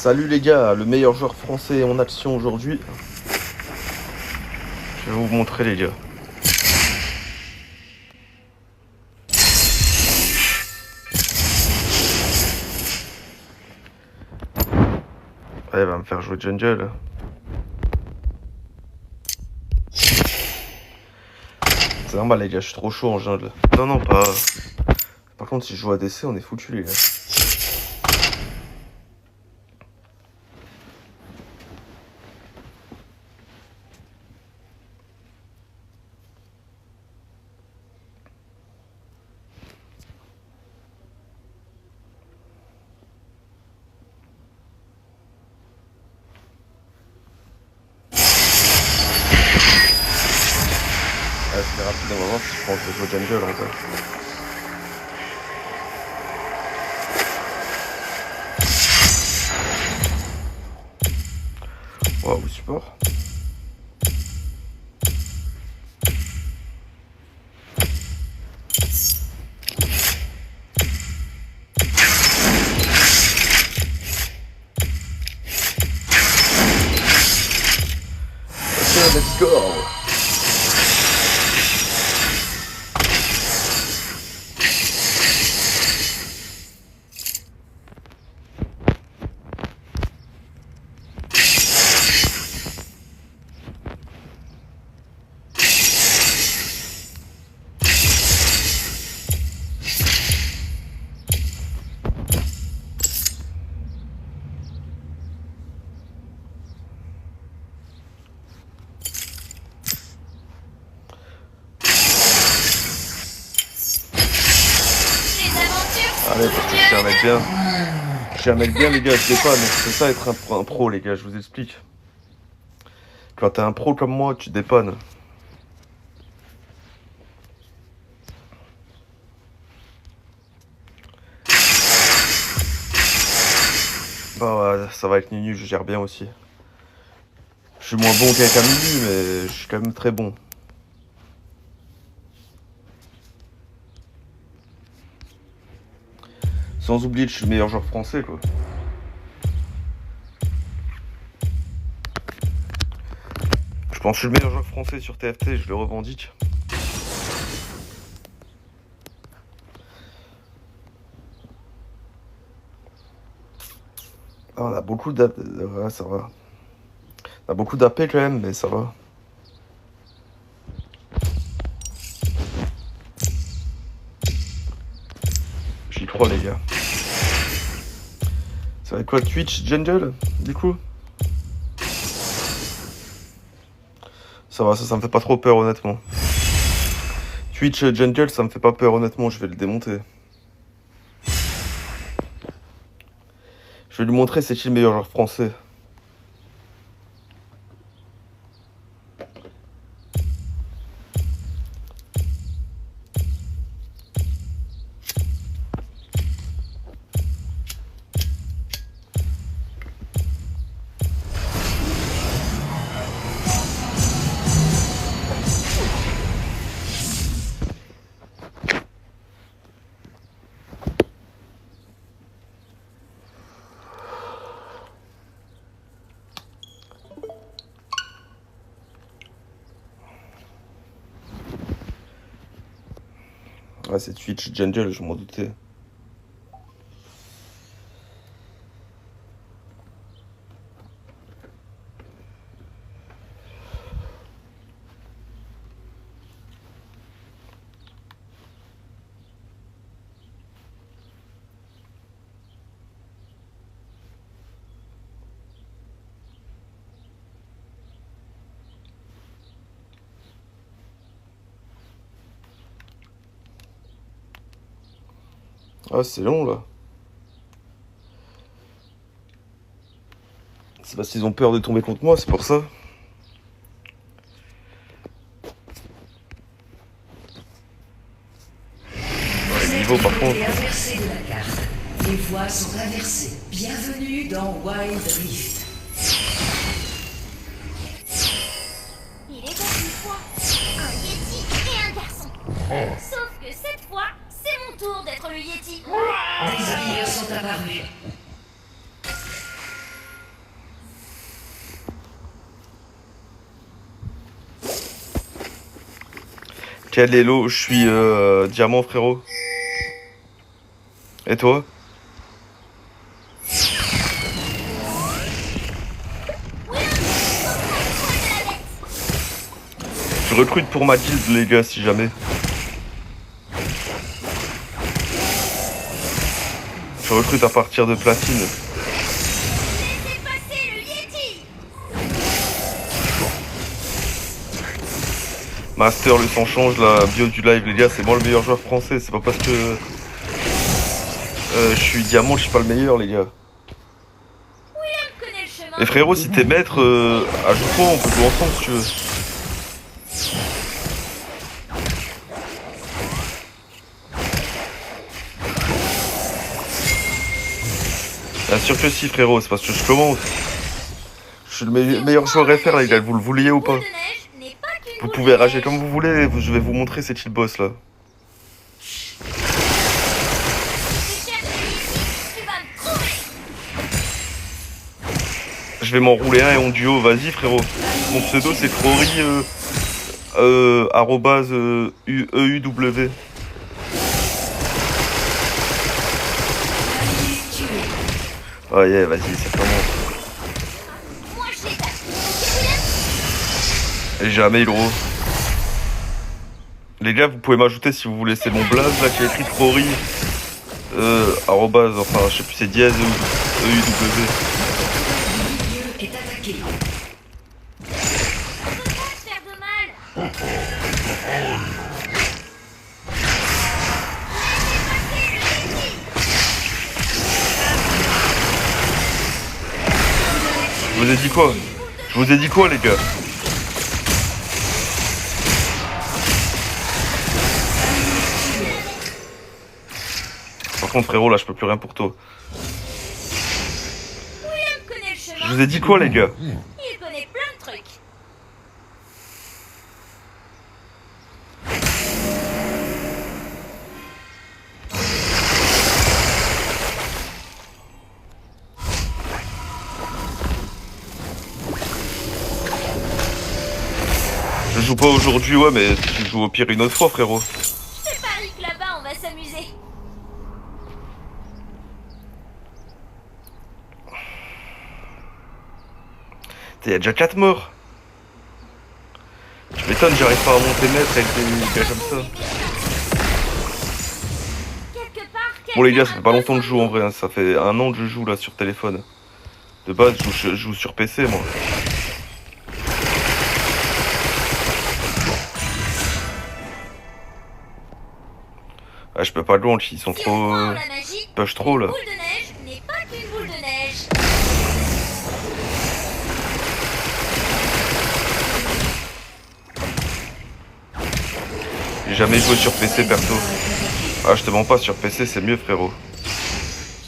Salut les gars, le meilleur joueur français en action aujourd'hui. Je vais vous montrer les gars. Ouais, il va me faire jouer jungle. C'est normal les gars, je suis trop chaud en jungle. Non, pas... Par contre, si je joue ADC, on est foutu les gars. C'est rapide, on va voir si je pense que je vais jouer jungle en fait. Waouh, support. Ok, let's go. Allez, parce que je suis un mec bien. Je suis un mec bien les gars, je dépanne. C'est ça être un pro les gars, je vous explique. Quand t'es un pro comme moi, tu dépannes. Bah ouais, ça va avec Ninu, je gère bien aussi. Je suis moins bon qu'avec un Ninu, mais je suis quand même très bon. Sans oublier que je suis le meilleur joueur français quoi. Je pense que je suis le meilleur joueur français sur TFT, je le revendique. Ah, on a beaucoup d'AP, ouais, ça va. On a beaucoup d'AP quand même, mais ça va. J'y crois les gars. Ça va être quoi Twitch jungle du coup? Ça va, ça me fait pas trop peur honnêtement. Twitch jungle ça me fait pas peur honnêtement, je vais le démonter. Je vais lui montrer c'est qui le meilleur joueur français. Ah c'est Twitch jungle, je m'en doutais. Ah c'est long là. C'est parce qu'ils ont peur de tomber contre moi, c'est pour ça. Ouais, niveau par contre. Les voies sont inversées. Bienvenue dans Wild Rift. Il était une fois un Yeti et un garçon. Sauf que cette fois, c'est mon tour d'être le Yeti. Des alliés sont apparus. Quel hello, je suis diamant frérot. Et toi? Je recrute pour ma guilde les gars si jamais. Je recrute à partir de platine. Laissez passer le Yeti. Master, le sang change, la bio du live, les gars, c'est moi le meilleur joueur français. C'est pas parce que je suis diamant, je suis pas le meilleur, les gars. William connaît le chemin. Et frérot, si t'es maître, ajoute-moi, on peut jouer ensemble si tu veux. Bien sûr que si, frérot, c'est parce que je commence. Je suis le meilleur joueur FR, les gars, vous le vouliez ou pas? Boule de neige n'est pas qu'une Vous boule pouvez de rager neige. comme vous voulez, je vais vous montrer ces cheat boss là. Tu cherches le Yeti, tu vas me trouver. Je vais m'enrouler un et en duo, vas-y frérot. Mon pseudo c'est Trory arrobase EUW. Allié tué. Oh yeah, vas-y, c'est comment. Moi je les tape. Ok William? Et jamais gros. Les gars, vous pouvez m'ajouter si vous voulez, c'est mon blaze là qui a écrit Trory arrobase, enfin je sais plus, c'est dièse EUW. Le milieu est attaqué. On peut pas te faire de mal. Je vous ai dit quoi? Je vous ai dit quoi les gars? Par contre frérot là je peux plus rien pour toi. William connaît le chemin. Je vous ai dit quoi les gars? Il connaît plein de trucs. Je joue pas aujourd'hui, ouais, mais tu joues au pire une autre fois, frérot. Je te parie que là-bas on va s'amuser. Il y a déjà 4 morts. Tu m'étonnes, j'arrive pas à monter maître avec des gars comme ça. Quelque part, Bon, les gars, ça quelqu'un fait a pas longtemps que je joue en besoin vrai, hein. Ça fait 1 an que je joue là sur téléphone. De base, je joue sur PC, moi. Ah, je peux pas le launch, ils sont Si on trop. croit en la magie, Push trop là. une boule de neige n'est pas qu'une boule de neige. J'ai jamais joué sur PC perso. Ah, je te mens pas, sur PC c'est mieux, frérot. Je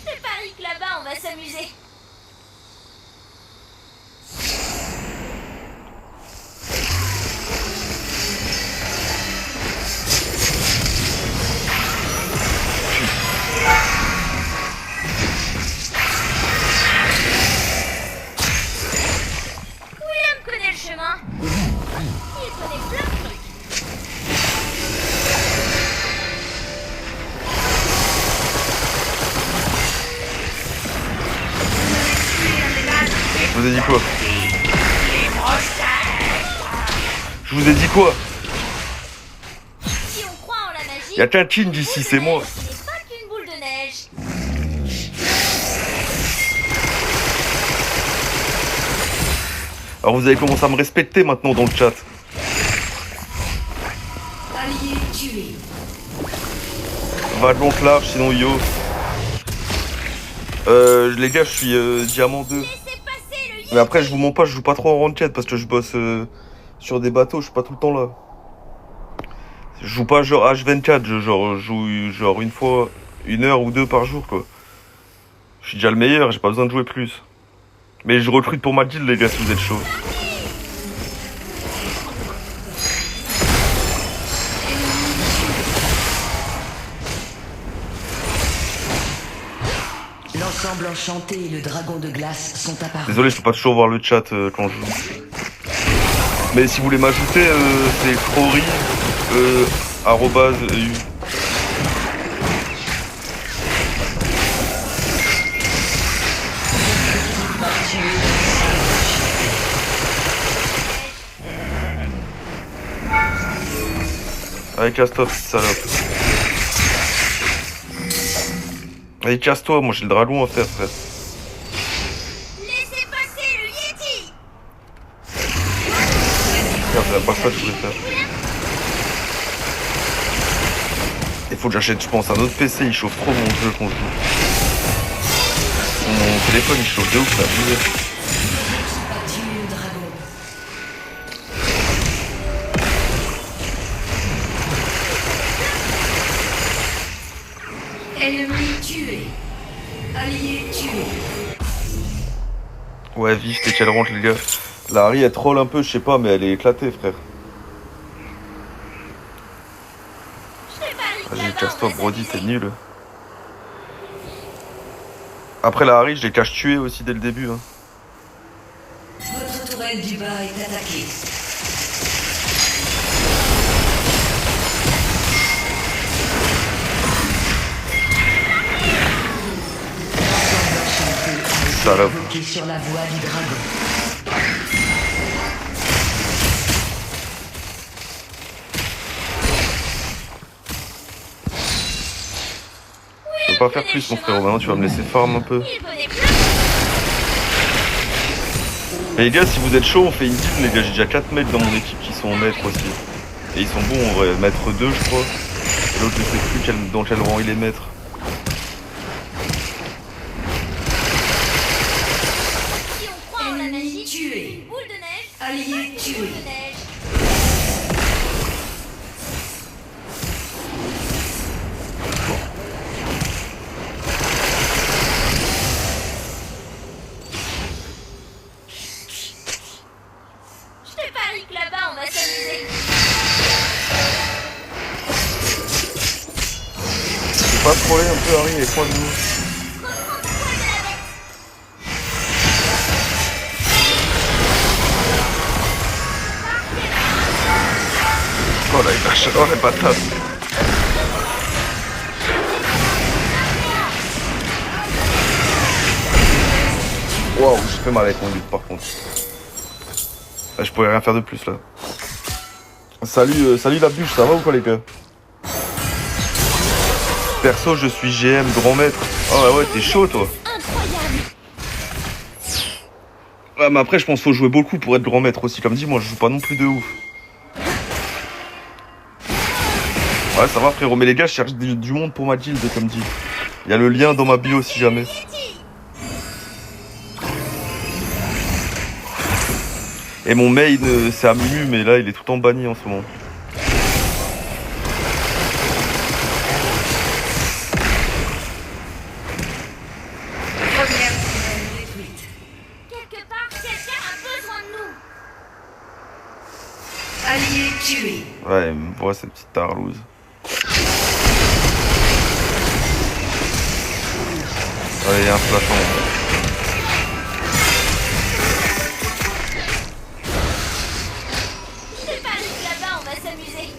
te parie que là-bas on va s'amuser. William connaît le chemin. Il connaît plein de trucs. Je vous ai dit quoi? Je vous ai dit quoi? Si on croit en la magie, Y'a qu'un king ici, c'est moi. ce n'est pas qu'une boule de neige. Alors vous avez commencé à me respecter maintenant dans le chat. Allié tué. Va donc large, sinon yo. Les gars, je suis diamant 2. Laissez passer le Yeti. Mais après, je vous mens pas, je joue pas trop en ranked parce que je bosse sur des bateaux, je suis pas tout le temps là. Je joue pas genre H24, je joue genre une fois, 1 heure ou 2 par jour quoi. Je suis déjà le meilleur, j'ai pas besoin de jouer plus. Mais je recrute pour ma guilde les gars si vous êtes chaud. L'ensemble enchanté et le dragon de glace sont apparus. Désolé, je peux pas toujours voir le chat quand je joue. Mais si vous voulez m'ajouter, c'est Trory arrobase, Allez, casse-toi, petite salope. Allez, casse-toi, moi j'ai le dragon à faire, frère. Laissez passer le Yeti. Merde, c'est pas ça que je voulais faire. Il faut que j'achète, je pense, un autre PC, il chauffe trop mon jeu qu'on joue. Mon téléphone il chauffe de ouf, c'est abusé. Battu le dragon. Ennemi tué. Allié tué. Ouais, vive t'es qu'elle rentre, les gars. La Harry elle troll un peu, je sais pas, mais elle est éclatée, frère. Je te parie que Vas-y, là-bas, casse-toi, on va Brody, t'es s'amuser. nul. Après la Harry, je l'ai cache tué aussi dès le début. Hein. Votre tourelle du bas est attaquée. Salope. Bloqué sur la voie du dragon. Je peux pas faire plus, mon frérot. Maintenant, tu vas me laisser farm un peu. Il connaît plein. Et les gars, si vous êtes chaud, on fait une team, les gars. J'ai déjà 4 maîtres dans mon équipe qui sont maîtres aussi. Et ils sont bons, en vrai. Maître 2, je crois. Et l'autre, je sais plus dans quel rang il est maître. Si on croit en la Ennemi magie, tué. boule de neige, Allié boule tué. de neige. Je te parie que là-bas, on va s'amuser. Tu peux pas troller un peu, Harry, avec moi de nous. Reprends ton poil de la bête. Oh là, il lâche. Oh, les patates. Waouh, j'ai fait mal avec mon lutte par contre. Ah, je pourrais rien faire de plus là. Salut la bûche, ça va ou quoi les gars? Perso, je suis GM, grand maître. Oh ouais, t'es chaud toi. Incroyable. Ouais, mais après, je pense qu'il faut jouer beaucoup pour être grand maître aussi. Comme dit, moi je joue pas non plus de ouf. Ouais, ça va frérot, mais les gars, je cherche du monde pour ma guilde, comme dit. Il y a le lien dans ma bio si jamais. Yeti. Et mon main, c'est Amumu, mais là, il est tout le temps banni en ce moment. Première tourelle détruite. Quelque part, quelqu'un a besoin de nous. Allié tué. Ouais, elle me voit cette petite tarlouse. Allez, il y a un flashon. Je te parie que là-bas, on va s'amuser.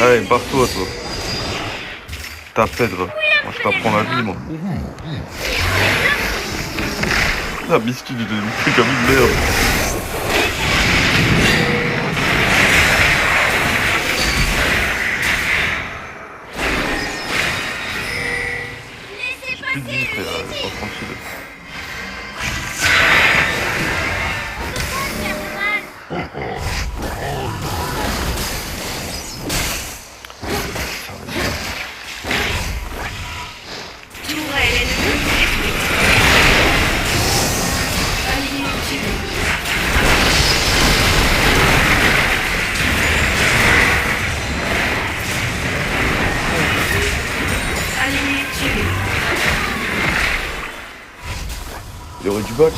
Allez, barre-toi, toi. Tapette, va. Moi, je t'apprends la vie, moi. Ah, biscuit, il est comme une merde. Laissez Plus de passer vie, le frère. Yeti. Sois tranquille. Faire de mal. Tourelle ennemie détruite. Allié tué. Allié tué. Il y aurait du bac.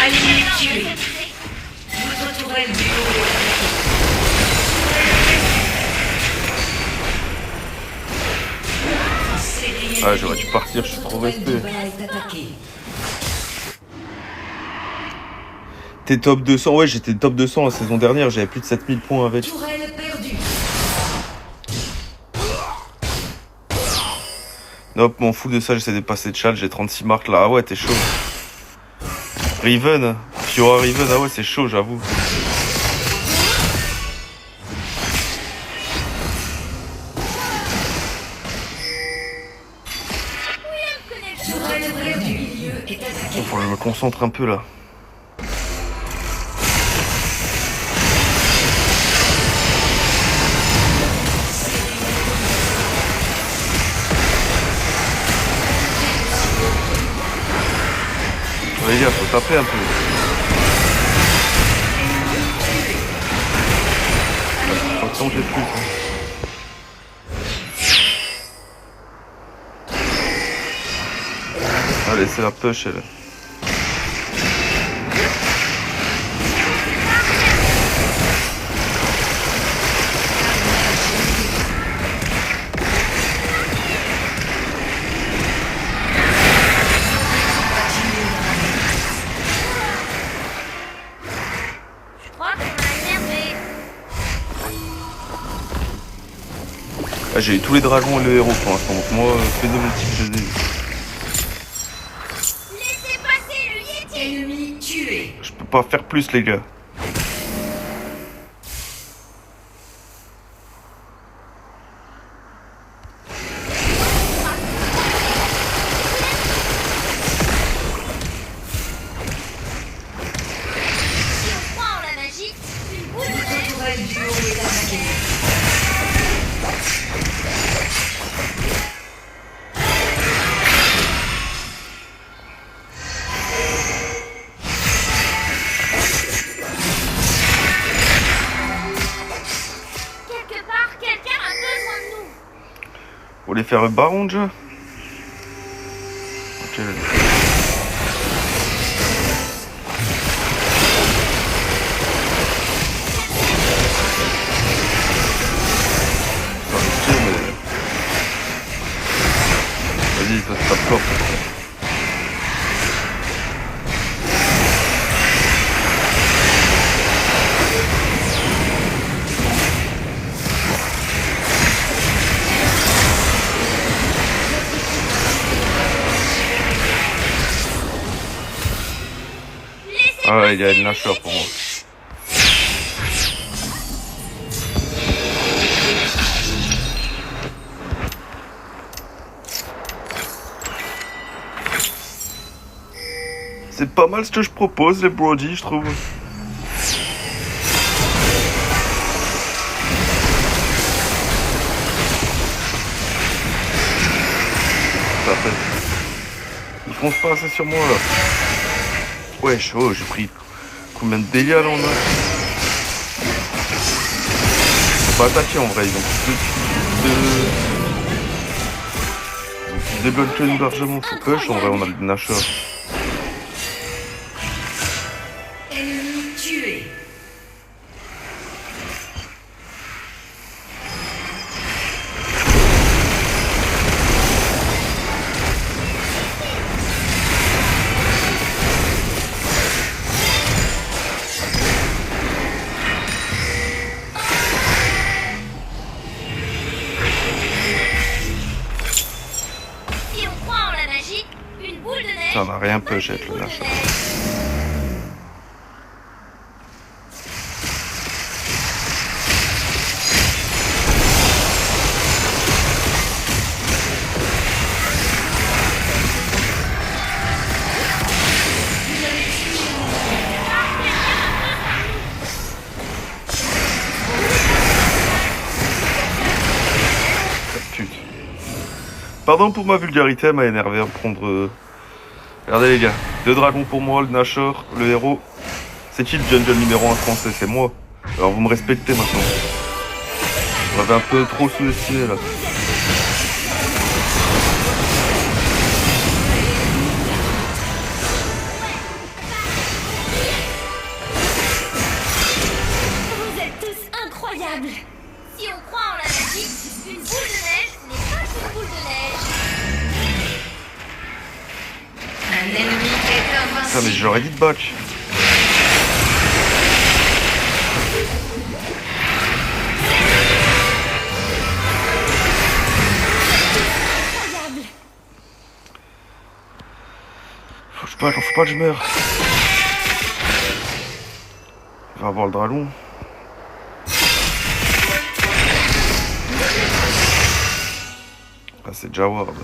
Allié Là-bas, on va tué. s'amuser. Votre tourelle du haut est attaquée. Ah, j'aurais dû partir, je suis trop resté. est attaqué. T'es top 200, ouais, j'étais top 200 la saison dernière, j'avais plus de 7000 points avec. Tourelle perdue. Nope, m'en fous de ça, j'essaie de passer de chat, j'ai 36 marques là. Ah ouais, t'es chaud. Riven, Fiora Riven, ah ouais, c'est chaud, j'avoue. Tourelle perdue. Milieu est attaqué. Faut que je me concentre un peu là. Les gars, faut taper un peu. Faut que changer plus. Allez, c'est la push, elle. Je crois qu'on m'a énervé. Ah, j'ai eu tous les dragons et le héros pour l'instant, donc moi, que de multiples, je les ai eu. Laissez passer le Yeti. Ennemi tué. Je peux pas faire plus, les gars. Si on croit en la magie, une boule de neige. Tourelle du haut est attaqué. Quelque part, quelqu'un a besoin de nous. Vous voulez faire un baron déjà? Ok. Pas risqué, mais... Vas-y, ça se tape fort. Laissez Ah ouais, il y a passer une le lâcheur pour moi. Yeti. C'est pas mal ce que je propose, les Brody, je trouve. Ça fait. Ils foncent pas assez sur moi là. Wesh, oh, j'ai pris combien de dégâts là on a? Faut pas attaquer en vrai, ils ont plus de débloquent une largement faut push, en vrai on a le Nashor. Ennemi tué. Si on croit en la magie, une boule de neige. Ça n'a rien push une avec le boule de Nashor. neige. Pute. Pardon pour ma vulgarité, elle m'a énervé à prendre... Regardez les gars, 2 dragons pour moi, le Nashor, le héros. C'est qui le jungle numéro 1 français? C'est moi. Alors vous me respectez maintenant. Vous m'avez un peu trop sous-estimé là. Vous êtes tous incroyables. Si on croit en la magie, une boule de neige n'est pas une boule de neige. Un ennemi est Putain, mais invincible. je leur ai dit de batch. Incroyable. Faut pas que je meure. Il va avoir le dragon. Ah, c'est Jaward.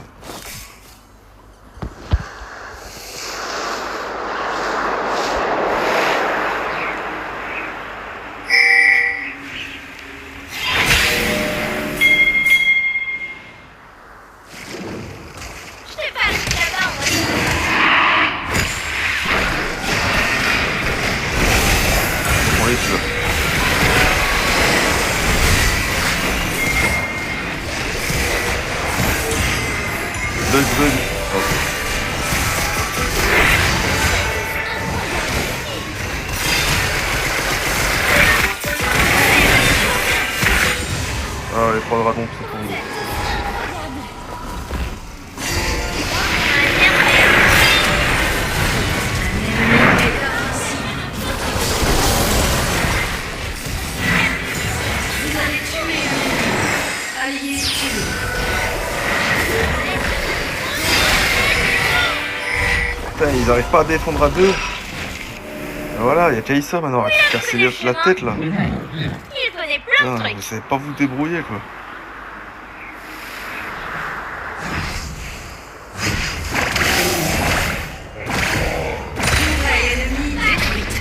Je t'ai pas dit là-bas, on va dire. On les tue. Bug. Ah, les 3 dragons, c'est pour nous. Vous avez tué un allié tué. Putain, ils arrivent pas à défendre à deux. Ah, voilà, il y a Jason maintenant, arrête de casser la tête là. Il connaît plein de Putain, trucs. vous savez pas vous débrouiller quoi. Muraille ennemie détruite.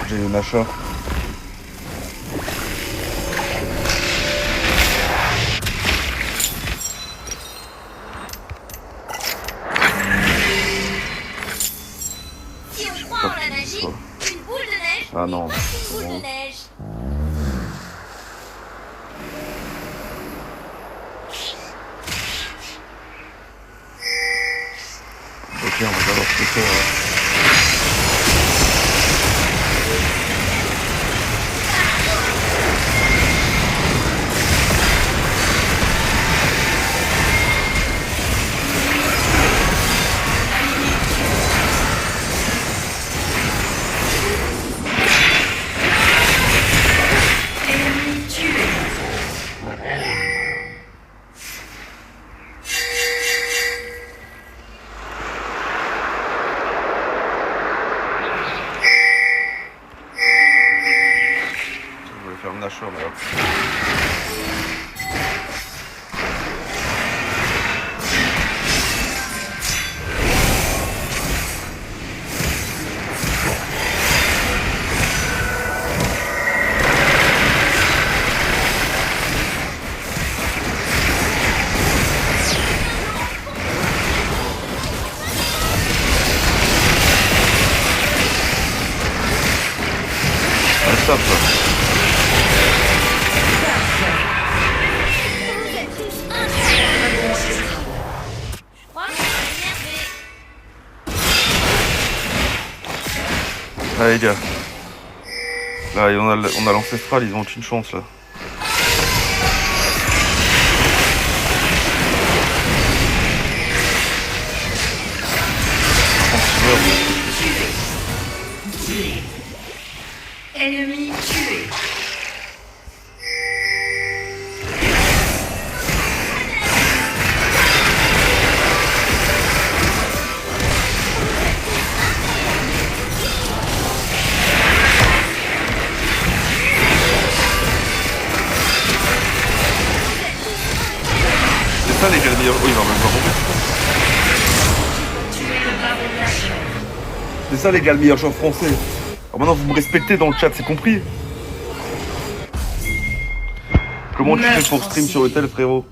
J'ai une achat. Si on croit en la magie, une boule de neige Ah non, n'est pas une boule bon. de neige. Ok, on va d'abord se faire. Ennemi tué. Je voulais faire une achat, mais là. Ah, stop là. Vous êtes tous incroyables. Je crois qu'on va énerver. Allez les gars. Là, on a l'ancestral, ils ont aucune chance là. Ennemi tué. C'est ça les gars, le meilleur. Oui, non, mais pas compris. Tué le baron de la chair. C'est ça les gars, le meilleur joueur français. Alors maintenant, vous me respectez dans le chat, c'est compris? Comment tu fais pour stream sur Etel, frérot?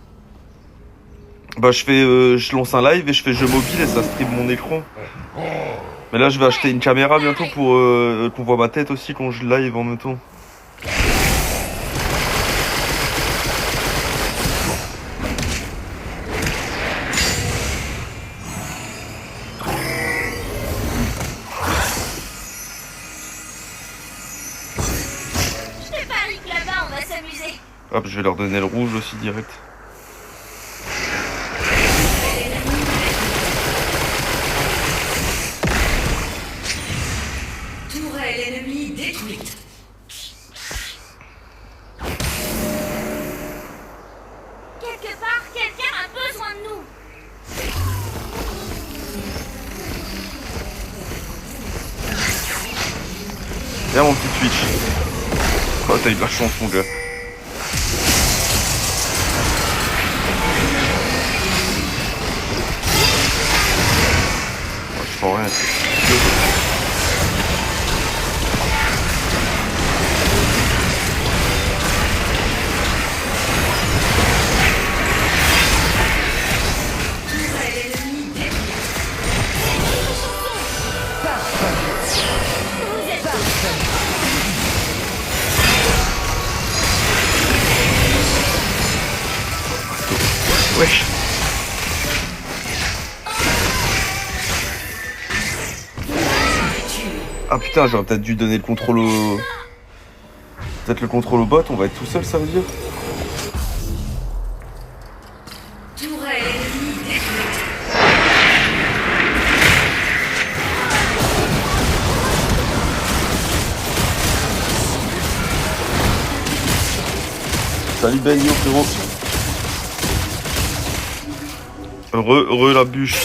Bah, je lance un live et je fais jeu mobile et ça stream mon écran. Mais là, je vais acheter une caméra bientôt pour qu'on voit ma tête aussi quand je live en même temps. s'amuser. Hop, je vais leur donner le rouge aussi direct. Tourelle ennemie détruite. Quelque part, quelqu'un a besoin de nous. Viens mon petit Twitch. Oh, t'as eu de la chance mon gars. Oh, je prends rien. Tourelle ennemie détruite. Vous êtes Wesh. Ah putain, j'aurais peut-être dû donner le contrôle au... Peut-être le contrôle au bot, on va être tout seul, ça veut dire. Tourelle ennemie détruite. Salut Ben Yo frérot. Re la bûche.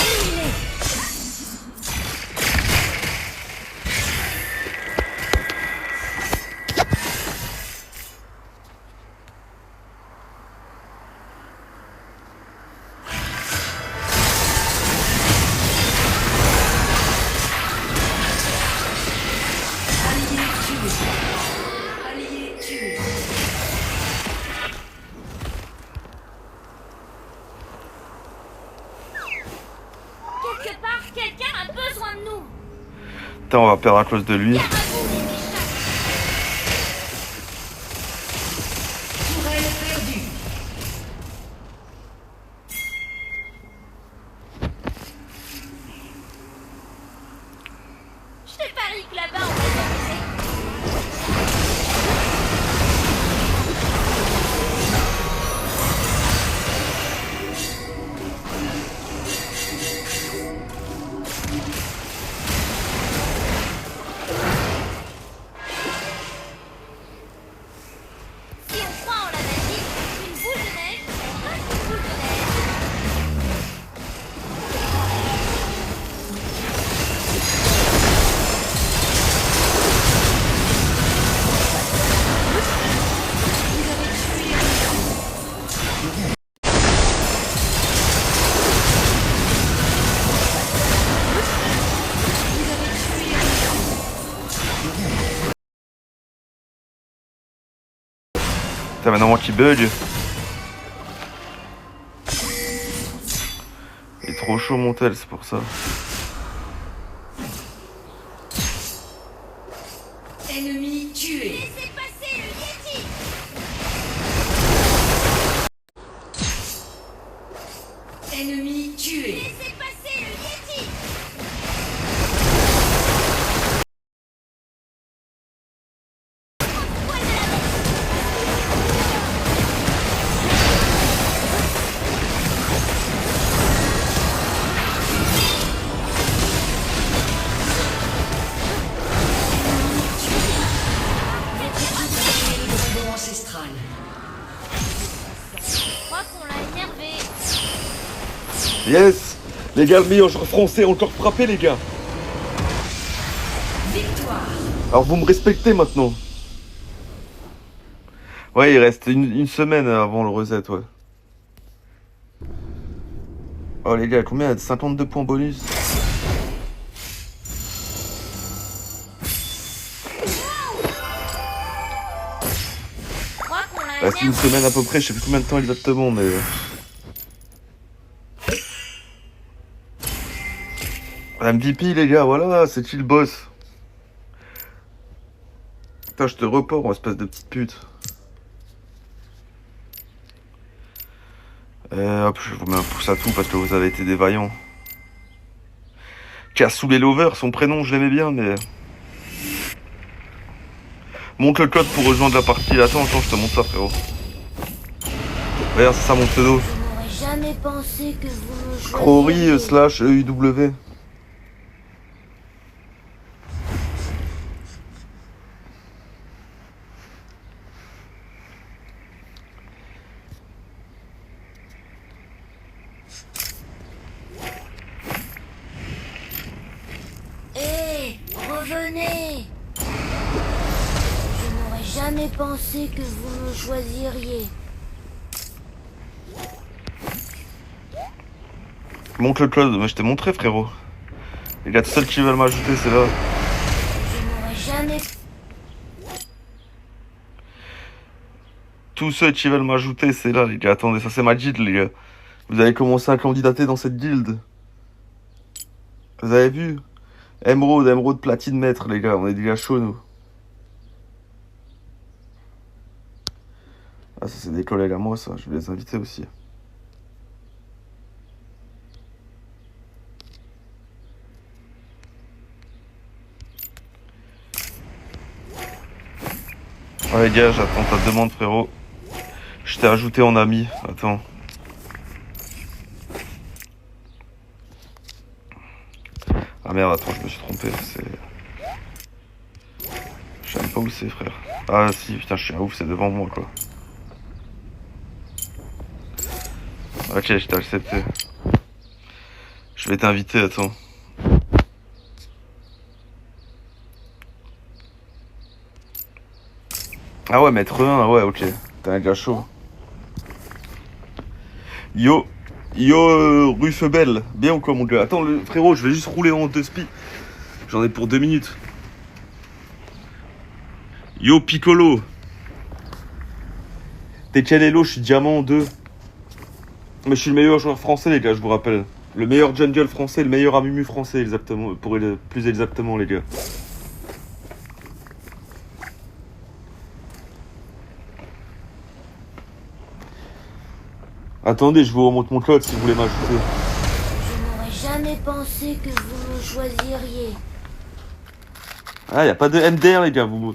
Allié tué. quelque part, quelqu'un a besoin de nous. Putain, on va perdre à cause de lui. Tourelle perdue. Je te parie que là-bas, on va s'amuser. Si on croit en la magie, une boule de neige reste une boule de neige. Putain, maintenant moi qui bug. Il est trop chaud mon tel, c'est pour ça. Ennemi tué. Laissez passer le Yeti. Ennemi tué. Laissez passer le Yeti. Poil de la bête. Le dragon ancestral. Je crois qu'on l'a énervé. Yes. Les gars, le meilleur joueur français, encore frappé les gars. Victoire. Alors vous me respectez maintenant. Ouais, il reste une semaine avant le reset, ouais. Oh les gars, combien? 52 points bonus. Je crois qu'on l'a Reste une énervé. semaine à peu près, je sais plus combien de temps exactement, mais... MVP les gars, voilà, c'est qui le boss? Putain, je te repars, espèce de petite pute. Hop, je vous mets un pouce à tout parce que vous avez été des vaillants. Cassou les lovers, son prénom je l'aimais bien, mais... Monte le code pour rejoindre la partie. Attends, je te montre ça, frérot. Regarde, c'est ça mon pseudo. Je n'aurais jamais pensé que vous me Crowry choisiriez. /EUW. Hé, revenez! Je n'aurais jamais pensé que vous me choisiriez. Monte le code, mais je t'ai montré, frérot. Les gars, tout seuls qui veulent m'ajouter, c'est là. Je n'aurais jamais... Tous ceux qui veulent m'ajouter, c'est là, les gars. Attendez, ça c'est ma guilde, les gars. Vous avez commencé à candidater dans cette guilde. Vous avez vu? Émeraude, platine, maître, les gars. On est des gars chauds, nous. Ah, ça c'est des collègues à moi, ça. Je vais les inviter aussi. Ouais, les gars, j'attends ta demande, frérot. Je t'ai ajouté en ami. Attends. Ah merde, attends, je me suis trompé. C'est... Je sais même pas où c'est, frère. Ah si, putain, je suis un ouf, c'est devant moi, quoi. Ok, je t'ai accepté. Je vais t'inviter, attends. Ah ouais, maître 1, ouais, ok. T'es un gars chaud. Yo, rue Feubel. Bien ou quoi, mon gars? Attends, frérot, je vais juste rouler en 2 spi. J'en ai pour 2 minutes. Yo, Piccolo. T'es quel elo? Je suis diamant 2. Mais je suis le meilleur joueur français, les gars, je vous rappelle. Le meilleur jungle français, le meilleur Amumu français, exactement. Plus exactement, les gars. Attendez, je vous remonte mon code si vous voulez m'ajouter. Je n'aurais jamais pensé que vous me choisiriez. Ah, y a pas de MDR, les gars. Vous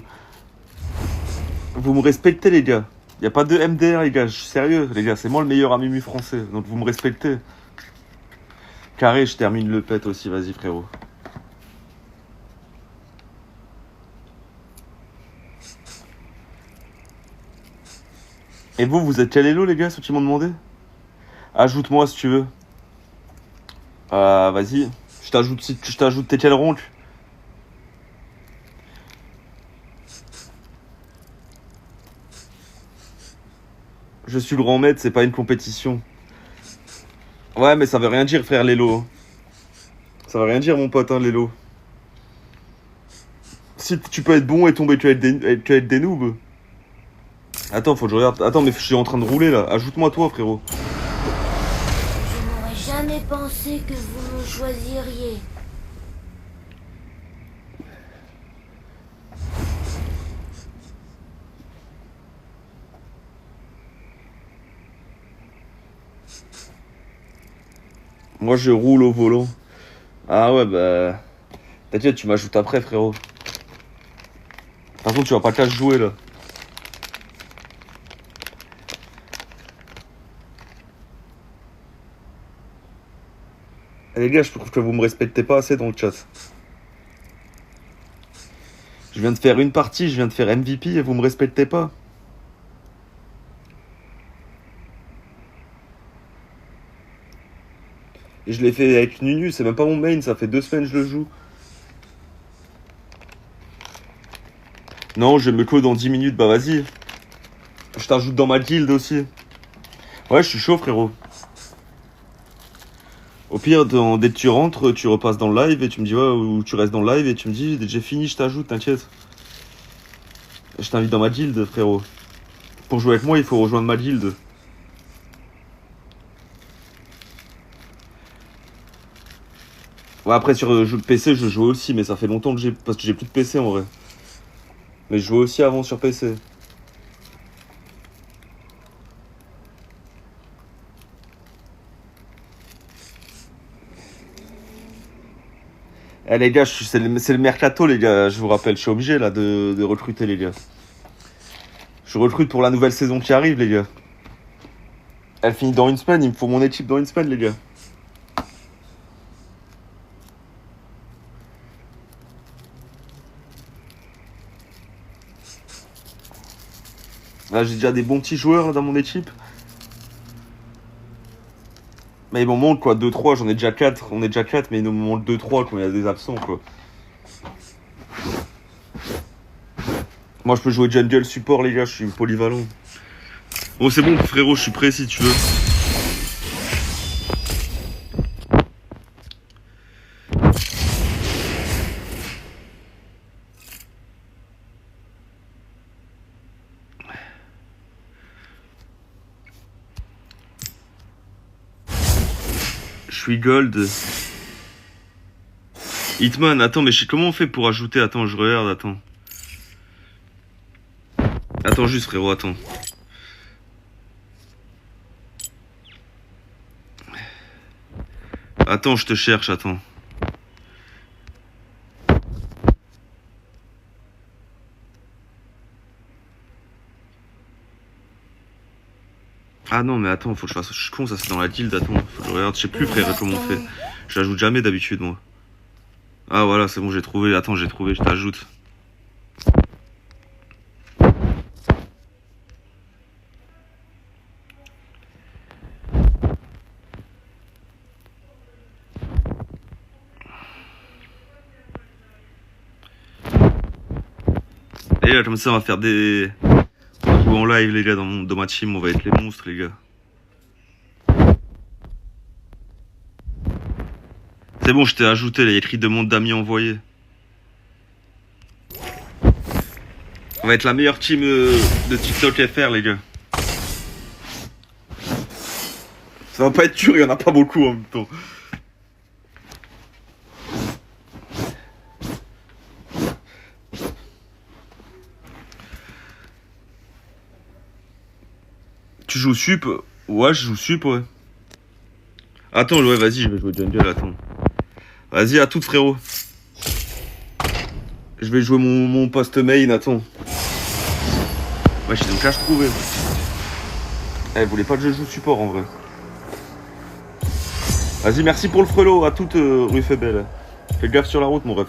me respectez, les gars. Y a pas de MDR, les gars. Je suis sérieux, les gars. C'est moi le meilleur Amumu français. Donc vous me respectez. Carré, je termine le pet aussi. Vas-y, frérot. Et vous êtes quel elo, les gars, ceux qui m'ont demandé? Ajoute-moi si tu veux. Vas-y. Je t'ajoute, t'es quel roncle? Je suis le grand maître, c'est pas une compétition. Ouais, mais ça veut rien dire, frère Lélo. Ça veut rien dire, mon pote, hein, Lélo. Si tu peux être bon et tomber que être des noobs. Attends, faut que je regarde. Attends, mais je suis en train de rouler là. Ajoute-moi toi, frérot. Je n'aurais jamais pensé que vous me choisiriez. Moi, je roule au volant. Ah ouais, bah... T'inquiète, tu m'ajoutes après, frérot. Par contre, tu vas pas cash jouer, là. Eh, les gars, je trouve que vous me respectez pas assez dans le chat. Je viens de faire une partie, je viens de faire MVP et vous me respectez pas. Et je l'ai fait avec Nunu, c'est même pas mon main, ça fait 2 semaines que je le joue. Non, je me code dans 10 minutes, bah vas-y. Je t'ajoute dans ma guilde aussi. Ouais, je suis chaud, frérot. Au pire, dès que tu rentres, tu repasses dans le live et tu me dis, ouais, ou tu restes dans le live et tu me dis, j'ai fini, je t'ajoute, t'inquiète. Je t'invite dans ma guilde, frérot. Pour jouer avec moi, il faut rejoindre ma guilde. Ouais, après, sur PC, je joue aussi, mais ça fait longtemps que parce que j'ai plus de PC en vrai. Mais je jouais aussi avant sur PC. Eh les gars, c'est le mercato les gars, je vous rappelle, je suis obligé là de recruter les gars. Je recrute pour la nouvelle saison qui arrive les gars. Elle finit dans une semaine, il me faut mon équipe dans une semaine les gars. Là j'ai déjà des bons petits joueurs là, dans mon équipe. Mais il m'en manque quoi, 2-3, j'en ai déjà 4, on est déjà 4, mais il nous manque 2-3 quand il y a des absents quoi. Moi je peux jouer jungle support les gars, je suis polyvalent. Bon c'est bon frérot, je suis prêt si tu veux. Je suis gold. Hitman, attends, mais je sais comment on fait pour ajouter. Attends, je regarde, attends. Attends juste frérot, attends. Attends, je te cherche, attends. Ah non, mais attends, faut que je fasse. Je suis con, ça c'est dans la guilde, attends. Faut que je regarde, je sais plus frère comment on fait. J'ajoute jamais d'habitude, moi. Ah voilà, c'est bon, j'ai trouvé. Attends, j'ai trouvé, je t'ajoute. Et là, comme ça, on va faire des. On va jouer en live, les gars, dans ma team, on va être les monstres, les gars. C'est bon, je t'ai ajouté, il y a écrit demande d'amis envoyé. On va être la meilleure team de TikTok FR, les gars. Ça va pas être dur, il y en a pas beaucoup en même temps. Tu joues sup? Ouais, je joue sup, ouais. Attends, ouais, vas-y, je vais jouer jungle, attends. Vas-y, à toutes, frérot. Je vais jouer mon post main, attends. Ouais, j'ai donc là, je trouvais. Eh, vous voulez pas que je joue support, en vrai. Vas-y, merci pour le frelot, à toute, rue Fébelle. Fais gaffe sur la route, mon ref.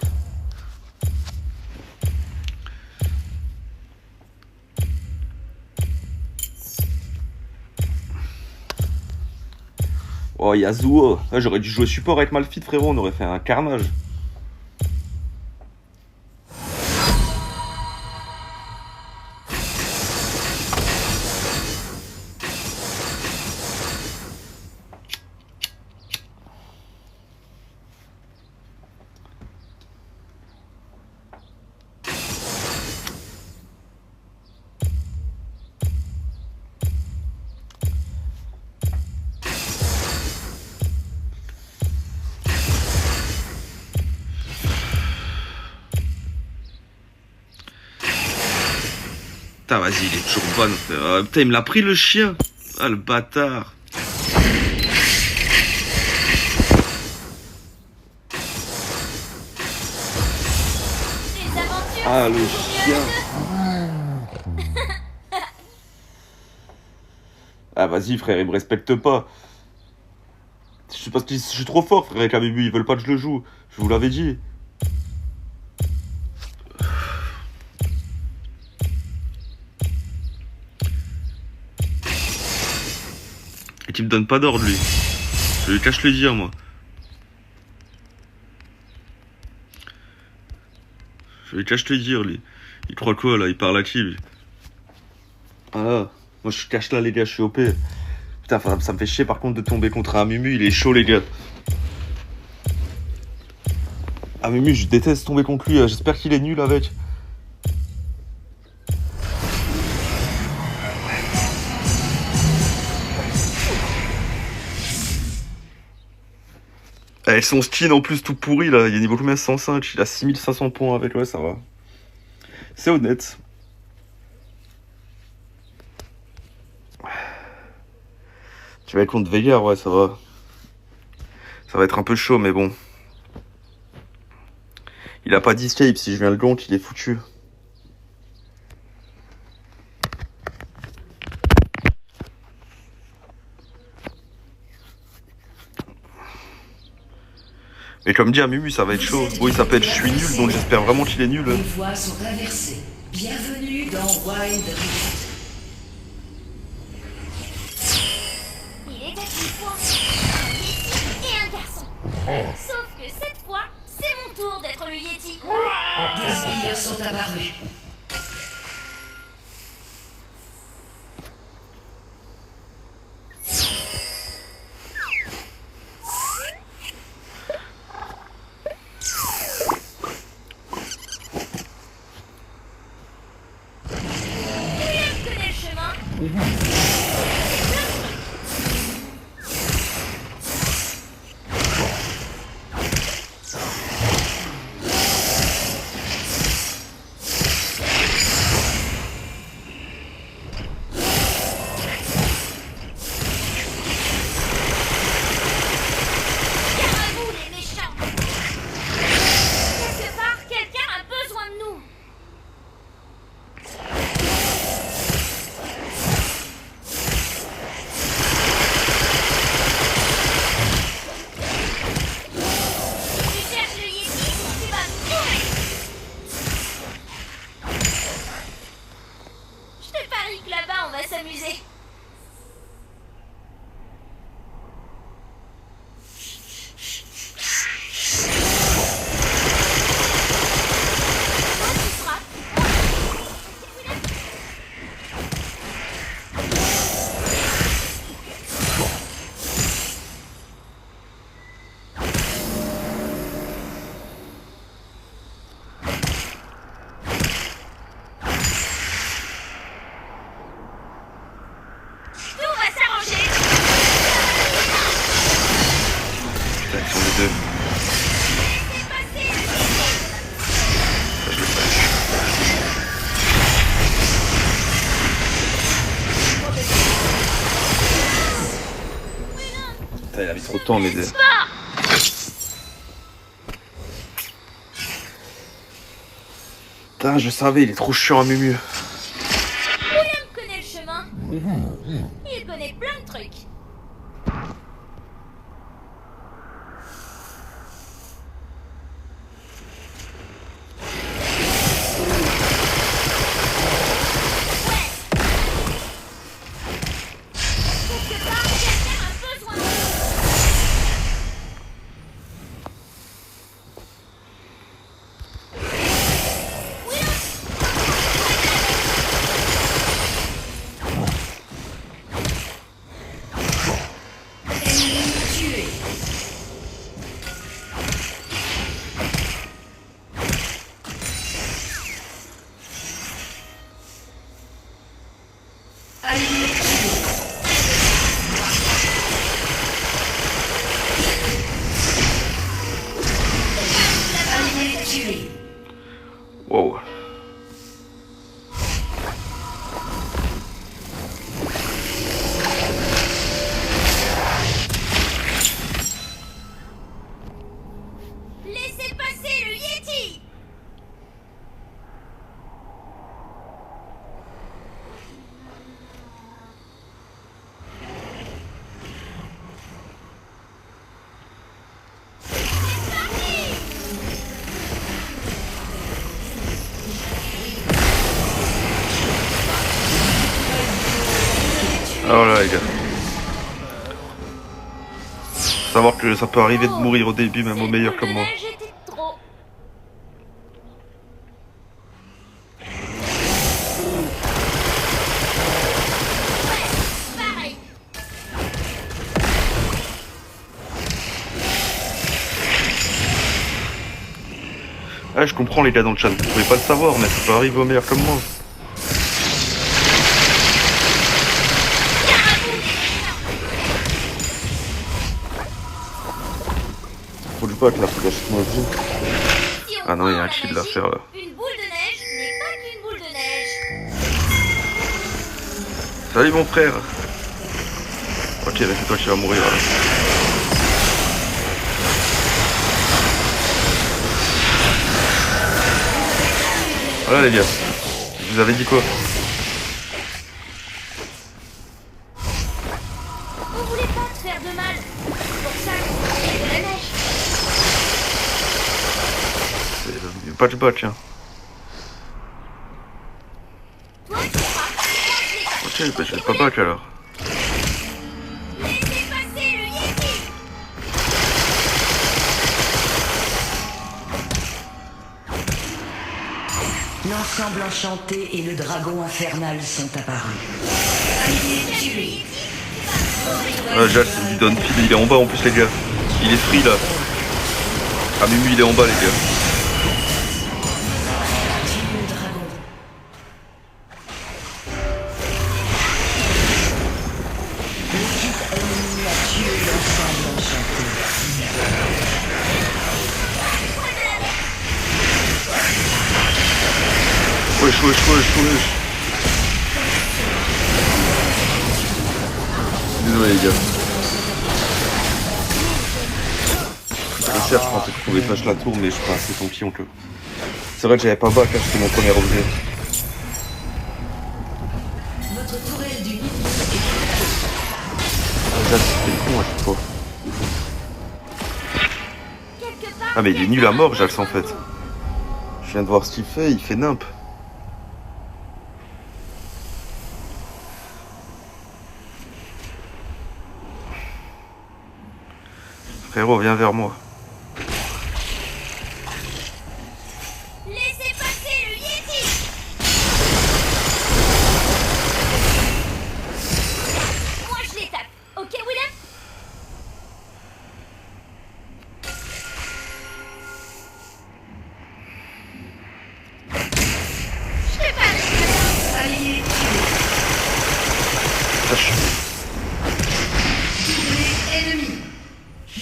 Oh, Yasuo. Ouais, j'aurais dû jouer support avec Malphite, frérot, on aurait fait un carnage. Putain, vas-y, il est toujours bon, frère. Putain, il me l'a pris le chien. Ah, le bâtard. Ah, le chien. Ah, vas-y, frère, il me respecte pas. C'est parce que je suis trop fort, frère, avec Amumu. Ils veulent pas que je le joue. Je vous l'avais dit. Et qui me donne pas d'ordre, lui. Je lui cache le dire, moi. Je lui cache le dire, lui. Il croit quoi, là? Il parle à qui, lui? Ah là. Moi, je cache là, les gars, je suis OP. Putain, ça me fait chier, par contre, de tomber contre un Amumu. Il est chaud, les gars. Amumu, je déteste tomber contre lui. J'espère qu'il est nul avec. Avec son skin en plus tout pourri là, il est niveau combien? 105, il a 6500 points avec, ouais ça va. C'est honnête. Tu vas être contre Veigar, ouais ça va. Ça va être un peu chaud mais bon. Il a pas d'escape, si je viens le gauche, il est foutu. Mais comme dit à Mumu, ça va être chaud. Bon, il s'appelle Je suis nul, donc j'espère vraiment qu'il est nul. Les voies sont inversées. Bienvenue dans Wild Rift. Il était une fois un Yeti et un garçon. Sauf que cette fois, c'est mon tour d'être le Yeti. Des spires sont apparus. William connaît le chemin. Gare à vous, les méchants. Quelque part, quelqu'un a besoin de nous. Tu cherches le Yeti, tu vas mourir. Je te parie que là-bas, on va s'amuser. Là, tu frappes. Tout va s'arranger. Putain, ils sont les deux. C'est passé. Ça, je le fais. Putain, il a mis trop de temps, mais... Putain, je savais, il est trop chiant à Mumu. William connaît le chemin. Il connaît plein de trucs. Quelque part, quelqu'un a besoin de nous. Ennemi tué. Allié tué. Allié tué. Wow. Laissez passer le Yeti. Alors là, les gars. Faut savoir que ça peut arriver de mourir au début, même au meilleur comme moi. J'étais trop. Ouais, pareil. Ah, je comprends les gars dans le chat, vous pouvez pas le savoir, mais ça peut arriver au meilleur comme moi. Faut le battre là, faut lâcher moi vie. Si on Ah non, il y a croit un en la kill à magie, faire là. Une boule de neige n'est pas qu'une boule de neige. Salut mon frère. Ok, là c'est toi qui vas mourir là. Voilà les gars. Je vous avais dit quoi? On voulait pas te faire de mal. C'est pour ça qu'on fait de la neige. C'est patch batch hein. Toi, tu crois. Ok, bah je vais pas batch alors. Laissez passer le Yeti. L'ensemble enchanté et le dragon infernal sont apparus. Jal, c'est du downfield, il est en bas en plus les gars. Il est free là. Ah Mumu il est en bas les gars. Le dragon. L'équipe ennemie a tué l'ensemble enchanté. Wesh, wesh, wesh, wesh. Désolé les gars. Je pensais que je pouvais flash la tour mais je suis pas assez ton pion que. C'est vrai que j'avais pas bac, hein, c'était mon premier objet. Votre tourelle du Nid Jal, c'était con à chaque fois. Quelque part. Ah mais il est nul à mort Jal en fait. Je viens de voir ce qu'il fait, il fait nimp. Frérot, viens vers moi. Laissez passer le Yeti. Moi, je les tape. Ok, Willem? Je t'ai pas dit. allié Flash. tué ennemi.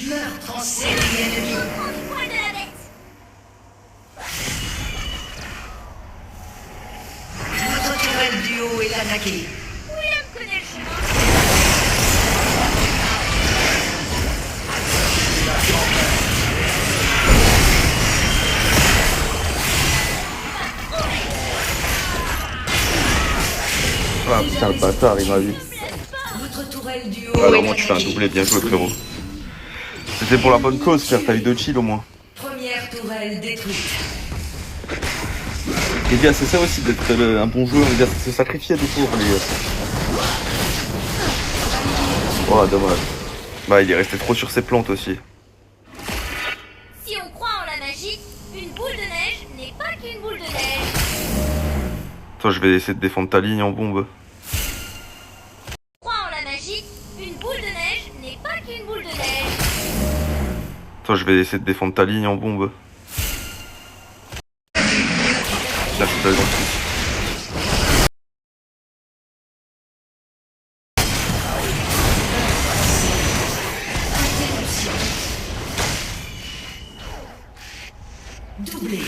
Meurtre en série ennemi. Prends du poil de la bête. Votre tourelle du haut est attaquée. Willem connaît le chemin. Ah putain le bâtard il m'a vu. Votre tourelle du haut Alors est moi tu fais un attaquée. doublé, bien joué frérot. C'était pour la bonne cause frère, t'as eu 2 kills au moins. Première tourelle détruite. Les gars c'est ça aussi d'être un bon joueur, les gars, c'est se sacrifier des tours les gars. Oh dommage. Bah il est resté trop sur ses plantes aussi. Si on croit en la magie, une boule de neige n'est pas qu'une boule de neige. Toi je vais essayer de défendre ta ligne en bombe. Crois en la magie, une boule de neige n'est pas qu'une boule de neige. Toi je vais essayer de défendre ta ligne en bombe. Là c'est pas gentil. Doublé.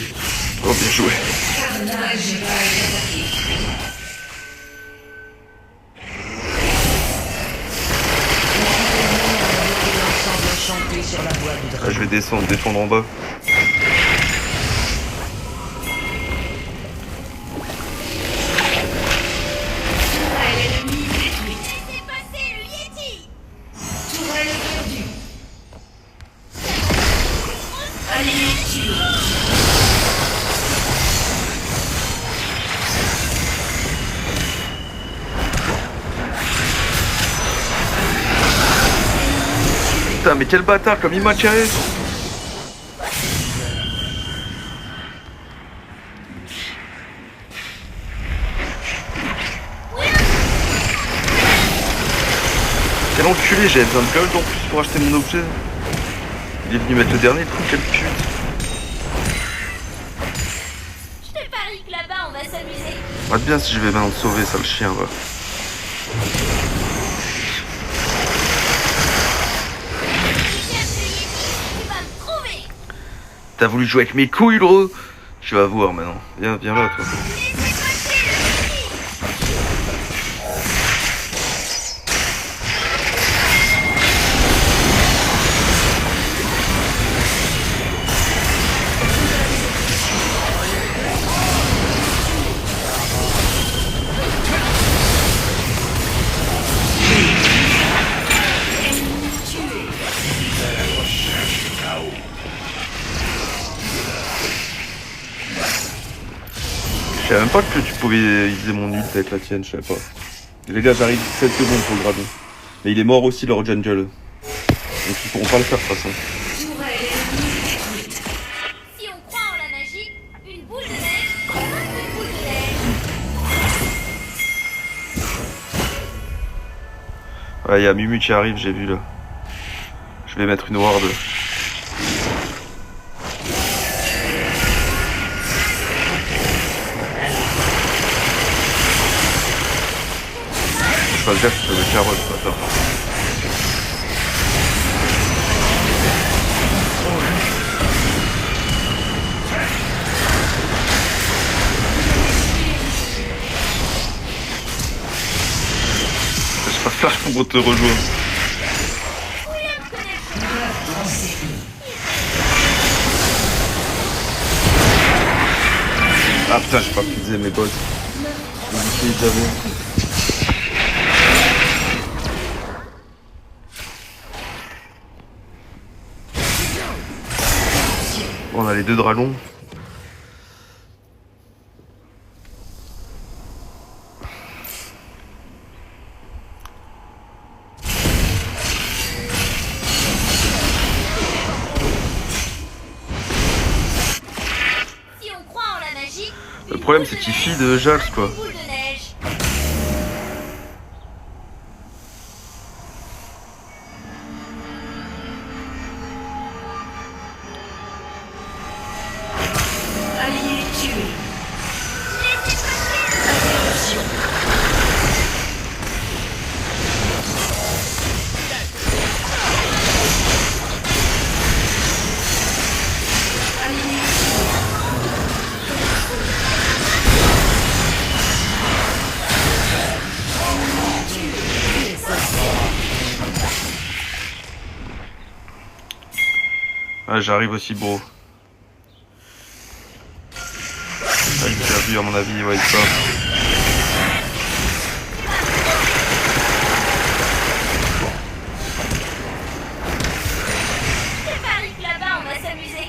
Oh bien joué. Carnage va attaquer. L'ensemble enchanté sur la voie du Là, dragon. je vais descendre, défendre en bas. Tourelle ennemie détruite. Laissez passer le Yeti. Tourelle perdue. Allié tué. Putain mais quel bâtard comme il m'a tiré. Quel enculé, j'avais besoin de gold en plus pour acheter mon objet. Il est venu mettre le dernier trou, quel pute. Je te parie que là-bas on va s'amuser. Regarde bien si je vais maintenant te sauver, sale chien va. Tu cherches le Yeti, tu vas me trouver. T'as voulu jouer avec mes couilles gros. Tu vas voir maintenant. Viens là toi. Laissez passer le Yeti. savais même pas que tu pouvais utiliser mon ult avec la tienne, je savais pas. Les gars, j'arrive 7 secondes pour le dragon. Mais il est mort aussi, leur jungle. Donc ils pourront pas le faire de toute façon. Tourelle ennemie détruite. Si on croit en la magie, une boule de neige n'est pas une boule de neige. Ouais, il y a Mumu qui arrive, j'ai vu là. Je vais mettre une ward. Je vais gaffe, je vais me faire ce bâtard. Je passe là pour te rejoindre. Ah putain, j'ai pas pu utiliser mes bots. Je les j'avais. Bon, on a les deux dragons. Si on croit en la magie, Le problème c'est qu'il feed de Jals quoi. une boule de neige. Allié tué. Laissez passer. Interruption. Allié Ah, j'arrive aussi bro. Ah, il a vu à mon avis, ouais il sort. C'est Paris que là-bas, on va s'amuser.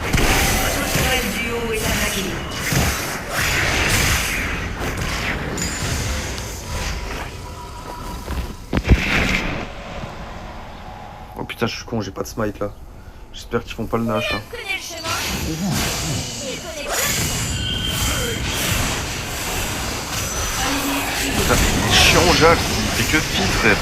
Votre tourelle du haut est attaquée. Oh putain, je suis con, j'ai pas de smite là. J'espère qu'ils font pas le nash là. Il connaît le chemin. Il connaît bien. Putain, il est chiant Jals, il fait que feed frère.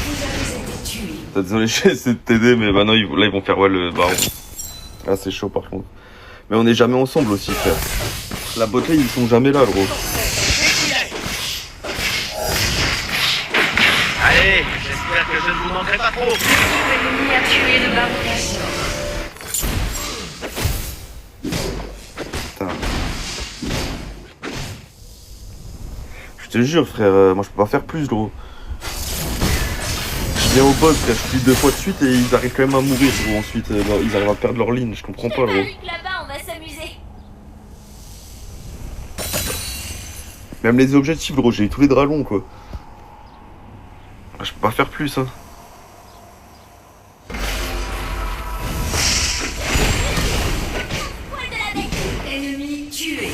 Vous avez été tué. Désolé, j'ai essayé de t'aider, mais bah non, là ils vont faire ouais le baron. Là c'est chaud par contre. Mais on est jamais ensemble aussi frère. La botlane ils sont jamais là gros. Allez, j'espère que je ne vous manquerai pas trop. L'ennemi a tué le baron Cachor. Putain. Je te jure frère, moi je peux pas faire plus gros. Je viens au boss frère, je tue 2 fois de suite et ils arrivent quand même à mourir gros ensuite. Ils arrivent à perdre leur ligne, je comprends pas C'est gros. Paris que là-bas, on va s'amuser. Même les objectifs gros, j'ai eu tous les dragons quoi. Je peux pas faire plus hein. Poil de la bête. Ennemi tué.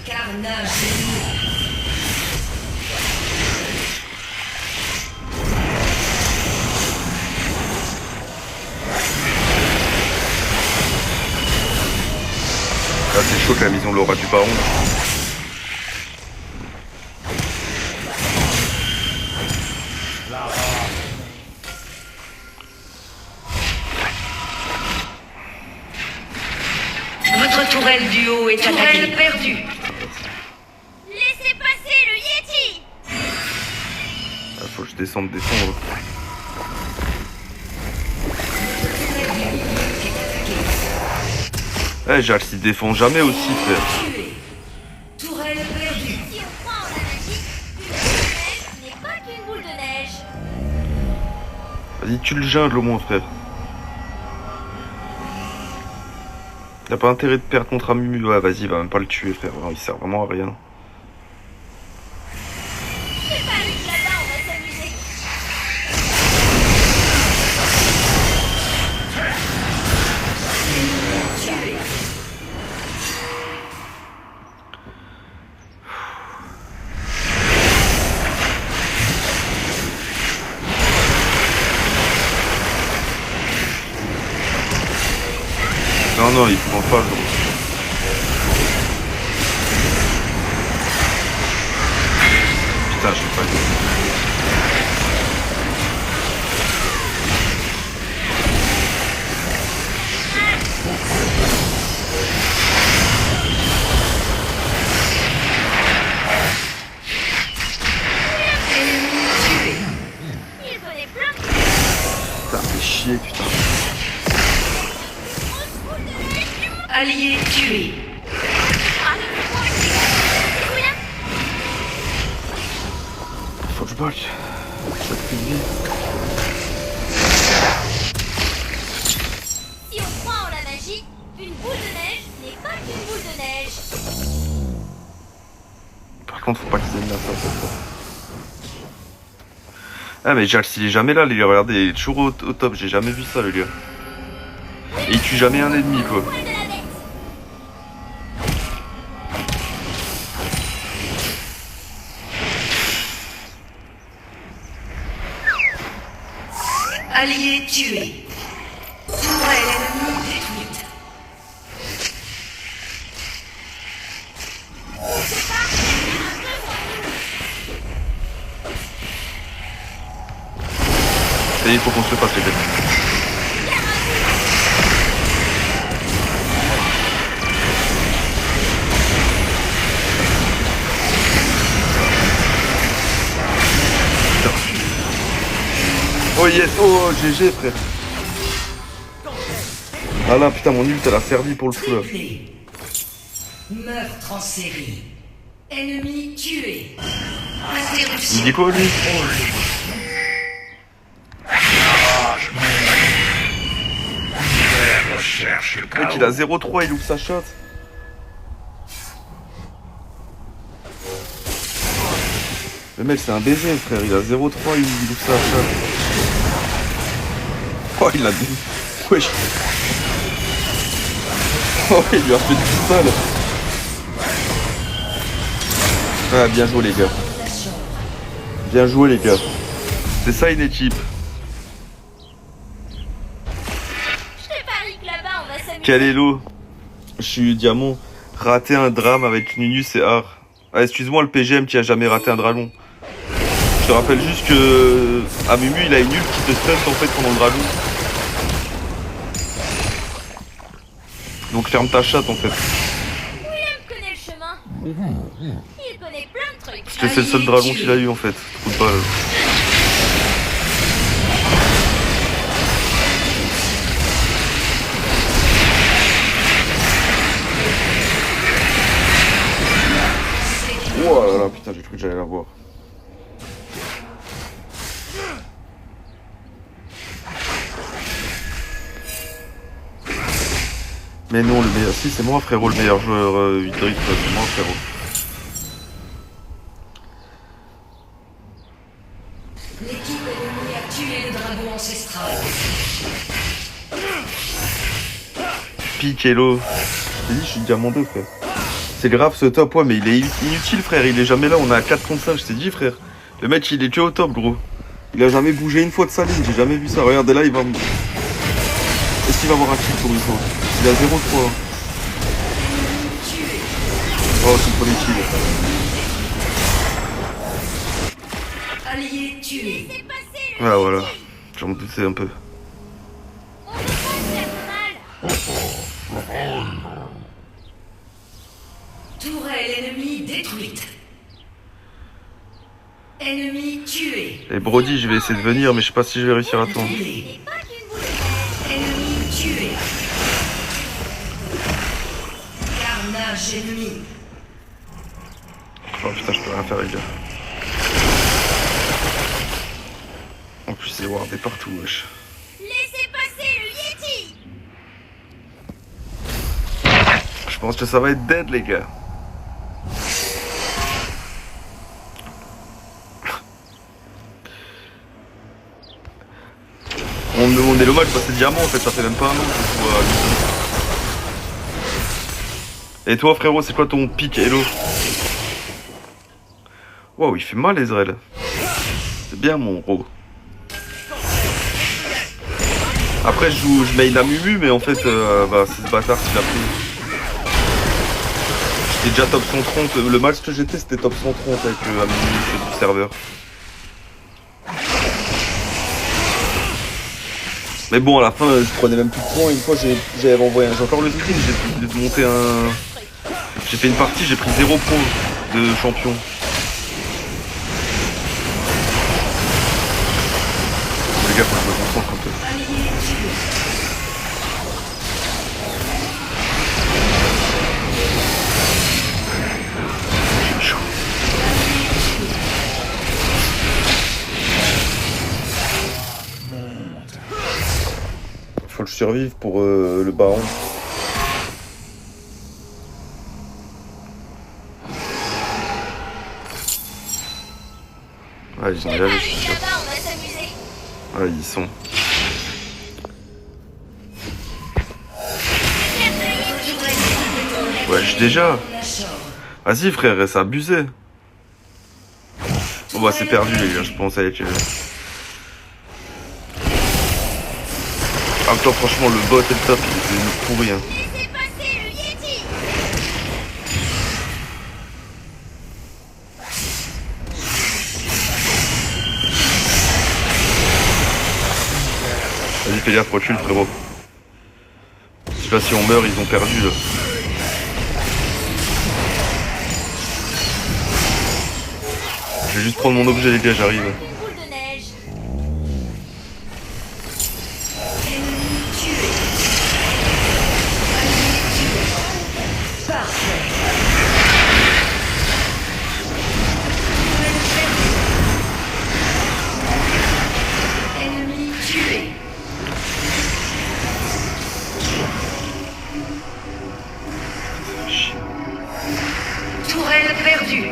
Carnage ennemi. Là c'est chaud que la vision de l'aura du baron. Votre tourelle du haut est attaquée. Tourelle perdue. Laissez passer le Yeti. Ah, faut que je descende des sombres. Eh, Jals, il défend jamais aussi, frère. Tué. Tourelle perdue. Si on croit en la magie, une boule de neige n'est pas qu'une boule de neige. Vas-y, tue le jungle au moins, frère. T'as pas intérêt de perdre contre un Mumu. Ouais, vas-y, va même pas le tuer, frère. Il sert vraiment à rien. C'est Paris que là-bas, on va s'amuser. Non, non, il prend pas, gros. Putain, je sais pas. Il connaît plein de Putain, fais chier, putain. grosses boules de neige. Allié tué. Faut que je bloque. Ça fait vite. Si on croit en la magie, une boule de neige n'est pas qu'une boule de neige. Par contre, faut pas qu'ils aient mis la face comme ça. Ah, mais Jax, il est jamais là, les gars. Regardez, il est toujours au top. J'ai jamais vu ça, le gars. Et il tue jamais un ennemi, quoi. Poil de la bête. Allié tué. Tourelle ennemie détruite. Et il faut qu'on se le fasse, les gars. Oh yes, oh GG frère. Ah là putain mon ult elle a servi pour le coup là. Triplé. Meurtre en série. Ennemi tué. Il Interruption. dit quoi lui? Recherche le Le mec il a 0-3, il loupe sa shot. Le mec c'est un baiser frère, il a 0-3, il loupe sa shot. Oh il a dit. Wesh. Oh il lui a fait du sale. Ah bien joué les gars. Bien joué les gars. C'est ça une équipe. Je te parie que là-bas on va s'amuser. Quel hello. Je suis diamant. Rater un drame avec Nunus et Art. Ah, excuse-moi le PGM qui a jamais raté un dragon. Je te rappelle juste que Amumu il a une ult qui te stun en fait pendant le dragon. Donc ferme ta chatte en fait. William connaît le chemin. Il connaît plein de trucs. Parce que c'est le seul dragon qu'il a eu en fait. Trop de balles. Oh là là putain j'ai cru que j'allais la voir. Mais non le meilleur. Si c'est moi frérot le meilleur joueur Hydric, c'est moi frérot. L'équipe ennemie a tué le dragon ancestral. Pique hello. Je t'ai dit je suis diamant 2 frère. C'est grave ce top ouais mais il est inutile frère, il est jamais là, on a 4 contre 5, je t'ai dit frère. Le mec il est que au top gros. Il a jamais bougé une fois de sa ligne, j'ai jamais vu ça. Regardez là il va me... Est-ce qu'il va avoir un kill pour une fois? Il a 0-3. Oh c'est pour les kills. Allié tué. Laissez passer le Ah voilà, j'en doutais un peu. On ne peut pas se faire mal. Tourelle ennemie détruite. Ennemi tué. Et Brody je vais essayer de venir mais je sais pas si je vais réussir à attendre. Tué. C'est pas qu'une boule de neige. Ennemi tué. Carnage ennemi. Oh putain je peux rien faire les gars. En plus c'est wardé partout wesh. Laissez passer le Yeti. Je pense que ça va être dead les gars. On me demandait le match parce que c'est diamant en fait, ça fait même pas un an que je joue à lui. Et toi frérot, c'est quoi ton pic hello? Waouh, il fait mal Ezreal. C'est bien mon gros. Après je main Amumu mais en fait bah, c'est ce bâtard qui l'a pris. J'étais déjà top 130, le match que j'étais c'était top 130 avec Amumu du serveur. Mais bon à la fin je prenais même plus de points, une fois j'ai encore le screen, j'ai monté un... J'ai fait une partie, j'ai pris 0 points de champion. Les gars faut que je me concentre un peu. Faut que je survive pour le baron. Ah ils sont déjà allés, je suis sûr. Là-bas, on va s'amuser. Ah ils y sont. Wesh déjà. Vas-y frère, c'est abusé. Bon bah c'est perdu les gars, je pense aller tuer. Ah toi franchement le bot et le top il est pourri hein. Laissez passer le Yeti. Vas-y fais gaffe, recule frérot. Je sais pas si on meurt, ils ont perdu là. Je vais juste prendre mon objet les gars, j'arrive. Une boule de neige. Ennemi tué. Tourelle perdue.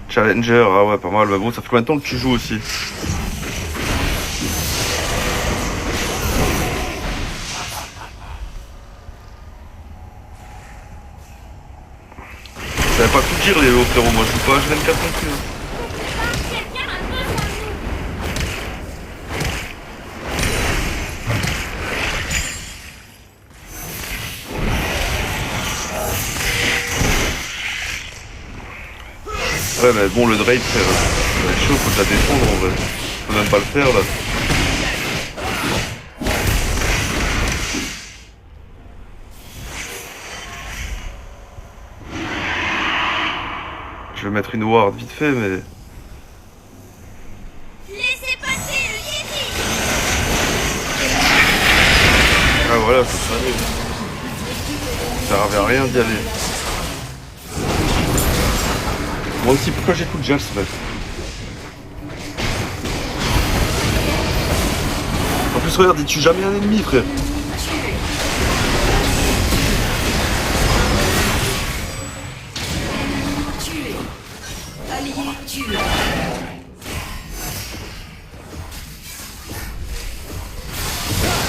Challenger, ah ouais pas mal, bah bon ça fait combien de temps que tu joues aussi? Ça va pas tout dire les lots frérot, moi je joue pas H24 non plus hein. Quelqu'un a besoin de nous. Ouais mais bon le Drake frère, ça va être chaud, faut déjà défendre en vrai. Faut même pas le faire là. Je vais mettre une ward vite fait mais... Laissez passer le Yeti. Ah voilà, ça savait. Ça servait à rien d'y aller. Moi aussi, pourquoi j'écoute Jazz frère? En plus regarde, il tue jamais un ennemi frère. Tué. Allié tué.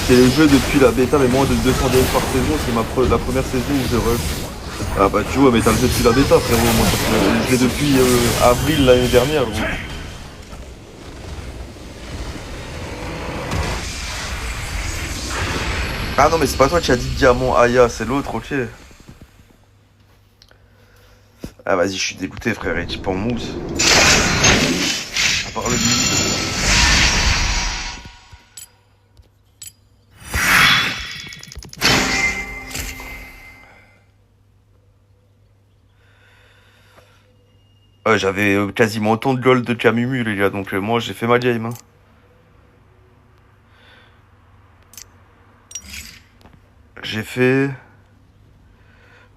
C'est le jeu depuis la bêta, mais moins de 200 DS par saison, c'est la première saison où je rush. Ah bah tu vois, mais t'as le jeu depuis la bêta frérot, moi je l'ai depuis avril l'année dernière gros. Ah non mais c'est pas toi qui as dit diamant Aya, c'est l'autre, ok. Ah vas-y, je suis dégoûté frère, et type en mousse. À part le mid. J'avais quasiment autant de gold de Camumu les gars, donc moi j'ai fait ma game hein. J'ai fait...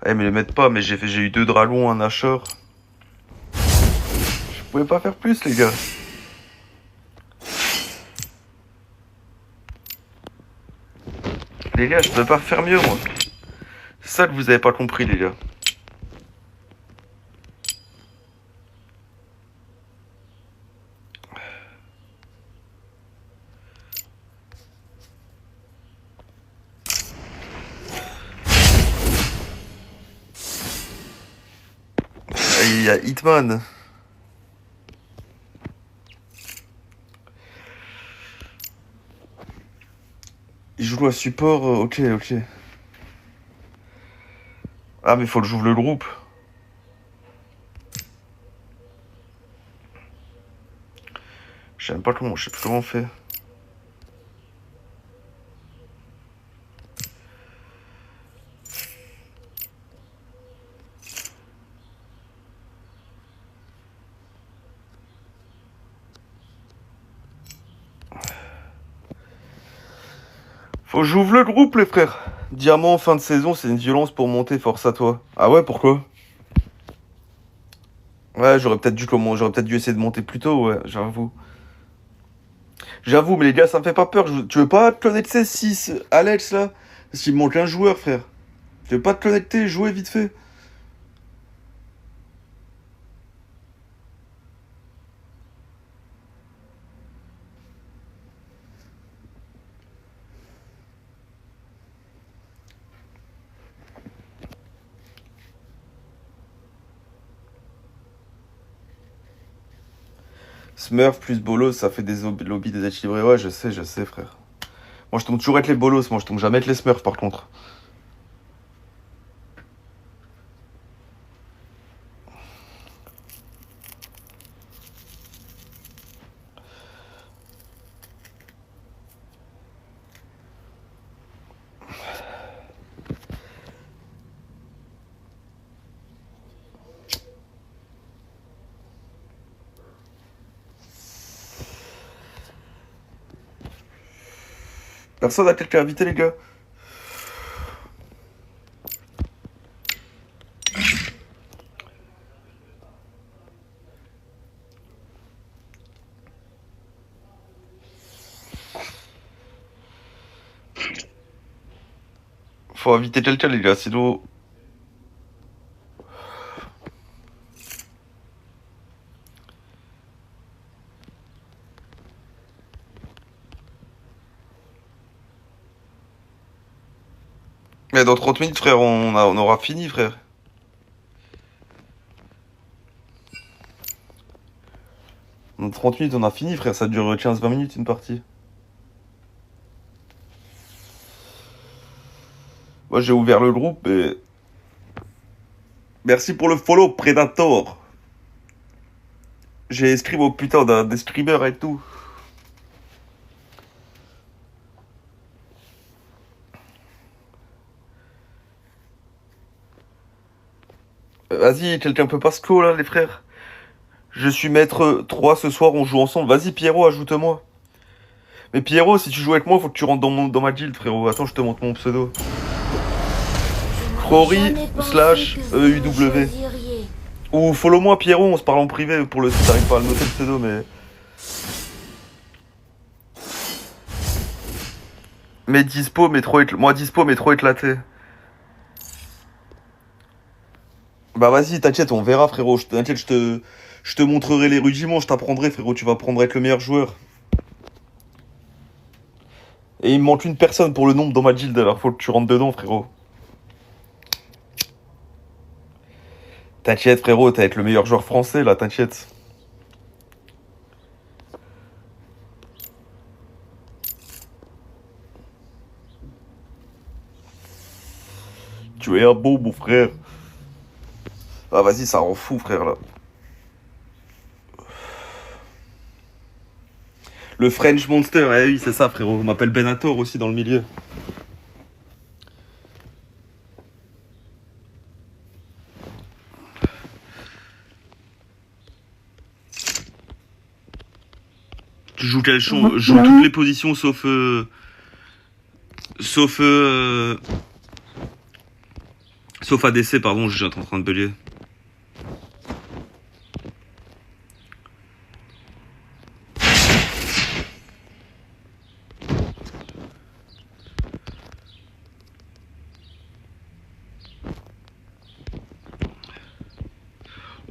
Eh mais les mettent pas, mais j'ai eu 2 dragons, un Nashor. Je pouvais pas faire plus les gars. Les gars, je peux pas faire mieux moi. C'est ça que vous avez pas compris les gars. Il y a Hitman. Il joue à support, ok, ok. Ah, mais faut que j'ouvre le groupe. Je sais même pas comment, je sais plus comment on fait. Faut que j'ouvre le groupe, les frères. Diamant, fin de saison, c'est une violence pour monter, force à toi. Ah ouais, pourquoi? Ouais, j'aurais peut-être dû essayer de monter plus tôt, ouais, j'avoue. J'avoue, mais les gars, ça me fait pas peur. Tu veux pas te connecter 6 Alex là? Parce qu'il me manque un joueur, frère. Tu veux pas te connecter, jouer vite fait? Smurf plus bolos, ça fait des lobbies déséquilibrés. Ouais, je sais, frère. Moi, je tombe toujours avec les bolos. Moi, je tombe jamais avec les Smurfs, par contre. Personne a quelqu'un à inviter, les gars? Faut inviter quelqu'un, les gars, sinon... Mais dans 30 minutes, frère, on aura fini, frère. Dans 30 minutes, on a fini, frère. Ça dure 15-20 minutes, une partie. Moi, j'ai ouvert le groupe et... Merci pour le follow, Predator. J'ai inscrit au putain des streamers et tout. Vas-y, quelqu'un peut pas sco là, les frères? Je suis maître 3 ce soir, on joue ensemble. Vas-y, Pierrot, ajoute-moi. Mais Pierrot, si tu joues avec moi, faut que tu rentres dans ma guilde, frérot. Attends, je te montre mon pseudo. Rory slash EUW. Ou follow-moi, Pierrot, on se parle en privé pour le si t'arrives pas à le noter le pseudo, mais... Mais dispo, mais trop moi dispo, mais trop éclaté. Bah vas-y, t'inquiète, on verra, frérot. T'inquiète, je te montrerai les rudiments, je t'apprendrai, frérot. Tu vas apprendre à être le meilleur joueur. Et il me manque une personne pour le nombre dans ma guilde, alors faut que tu rentres dedans, frérot. T'inquiète, frérot, t'as être le meilleur joueur français, là, t'inquiète. Tu es un beau, mon frère. Ah, vas-y, ça rend fou, frère, là. Le French Monster, eh oui, c'est ça, frérot. On m'appelle Benator aussi dans le milieu. Tu joues quel champ? Je joue toutes les positions sauf... Sauf ADC, pardon, je suis en train de bugger.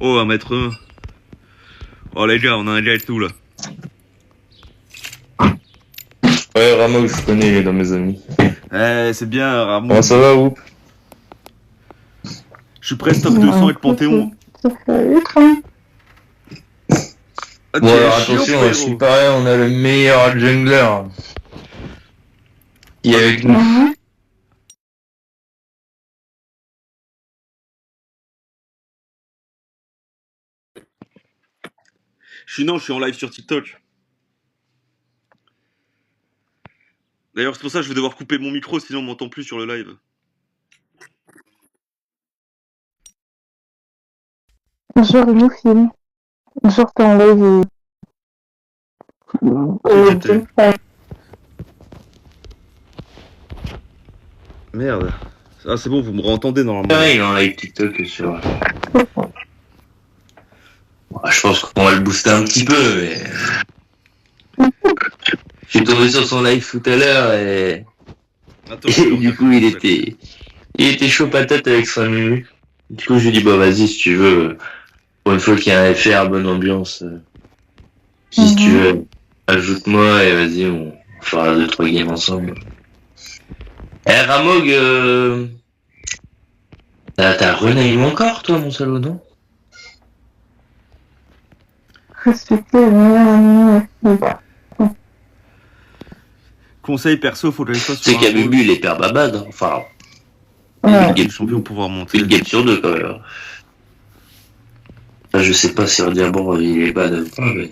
Oh, 1m1. Oh les gars, on a un gars et tout là. Ouais, Ramo, je connais, il est dans mes amis. Eh, c'est bien, Ramon. Comment ça va, vous? Je suis presque top 200 avec Panthéon. Bon, alors attention, à ce qui paraît, on a le meilleur jungler. qui est avec nous. Mhm. Je suis en live sur TikTok. D'ailleurs, c'est pour ça que je vais devoir couper mon micro, sinon on m'entend plus sur le live. Genre, il nous filme. Genre, t'es en live J'étais. Merde. Ah, c'est bon, vous me réentendez normalement. Ouais, il est en live TikTok sur. Je pense qu'on va le booster un petit peu, mais. Je suis tombé sur son live tout à l'heure et. Attends, Et du coup, il était chaud patate avec 5 minutes. Du coup, je lui ai dit, bah, vas-y, si tu veux, pour une fois qu'il y a un FR, bonne ambiance, si tu veux, ajoute-moi et vas-y, on fera 2-3 games ensemble. Eh, Ramog, t'as rename encore, toi, mon salaud, non? Respecter Conseil perso, faut que j'aille pas sur C'est un qu'à rôle. Bubu, il est père babade, hein. Enfin, Ouais. une game, Les champions pour pouvoir monter. une game sur deux, quand même. Enfin, je sais pas si Diabor, il est bad ou pas, mais.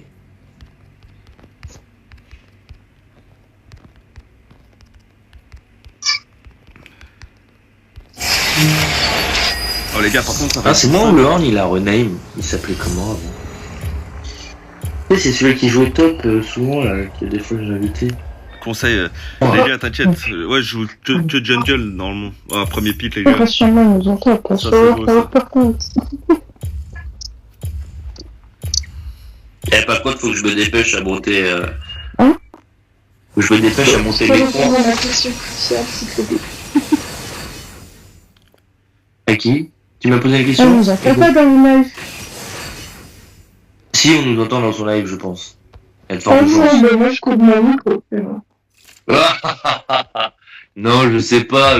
Oh les gars, par contre, ça va. Ah, c'est moi ou le Horn, il a rename? Il s'appelait comment avant? Tu sais, c'est celui qui joue au top, souvent, là, que des fois j'ai invité. Conseil, les gars, t'inquiète. Ouais, je joue que jungle normalement. Ah, premier pick, les gars. Reste sur moi, nous entend pas. Ça, c'est beau, ça. Par contre. Eh, par contre, faut que je me dépêche à monter. Hein? Faut que je me dépêche à monter les points. La question cruciale, s'il te plaît. À qui? Tu m'as posé la On question? nous entend pas dans le live. Si, on nous entend dans son live, je pense. Il y a de Ah fortes chances. non, mais moi je coupe mon micro. C'est bon. Non, je sais pas.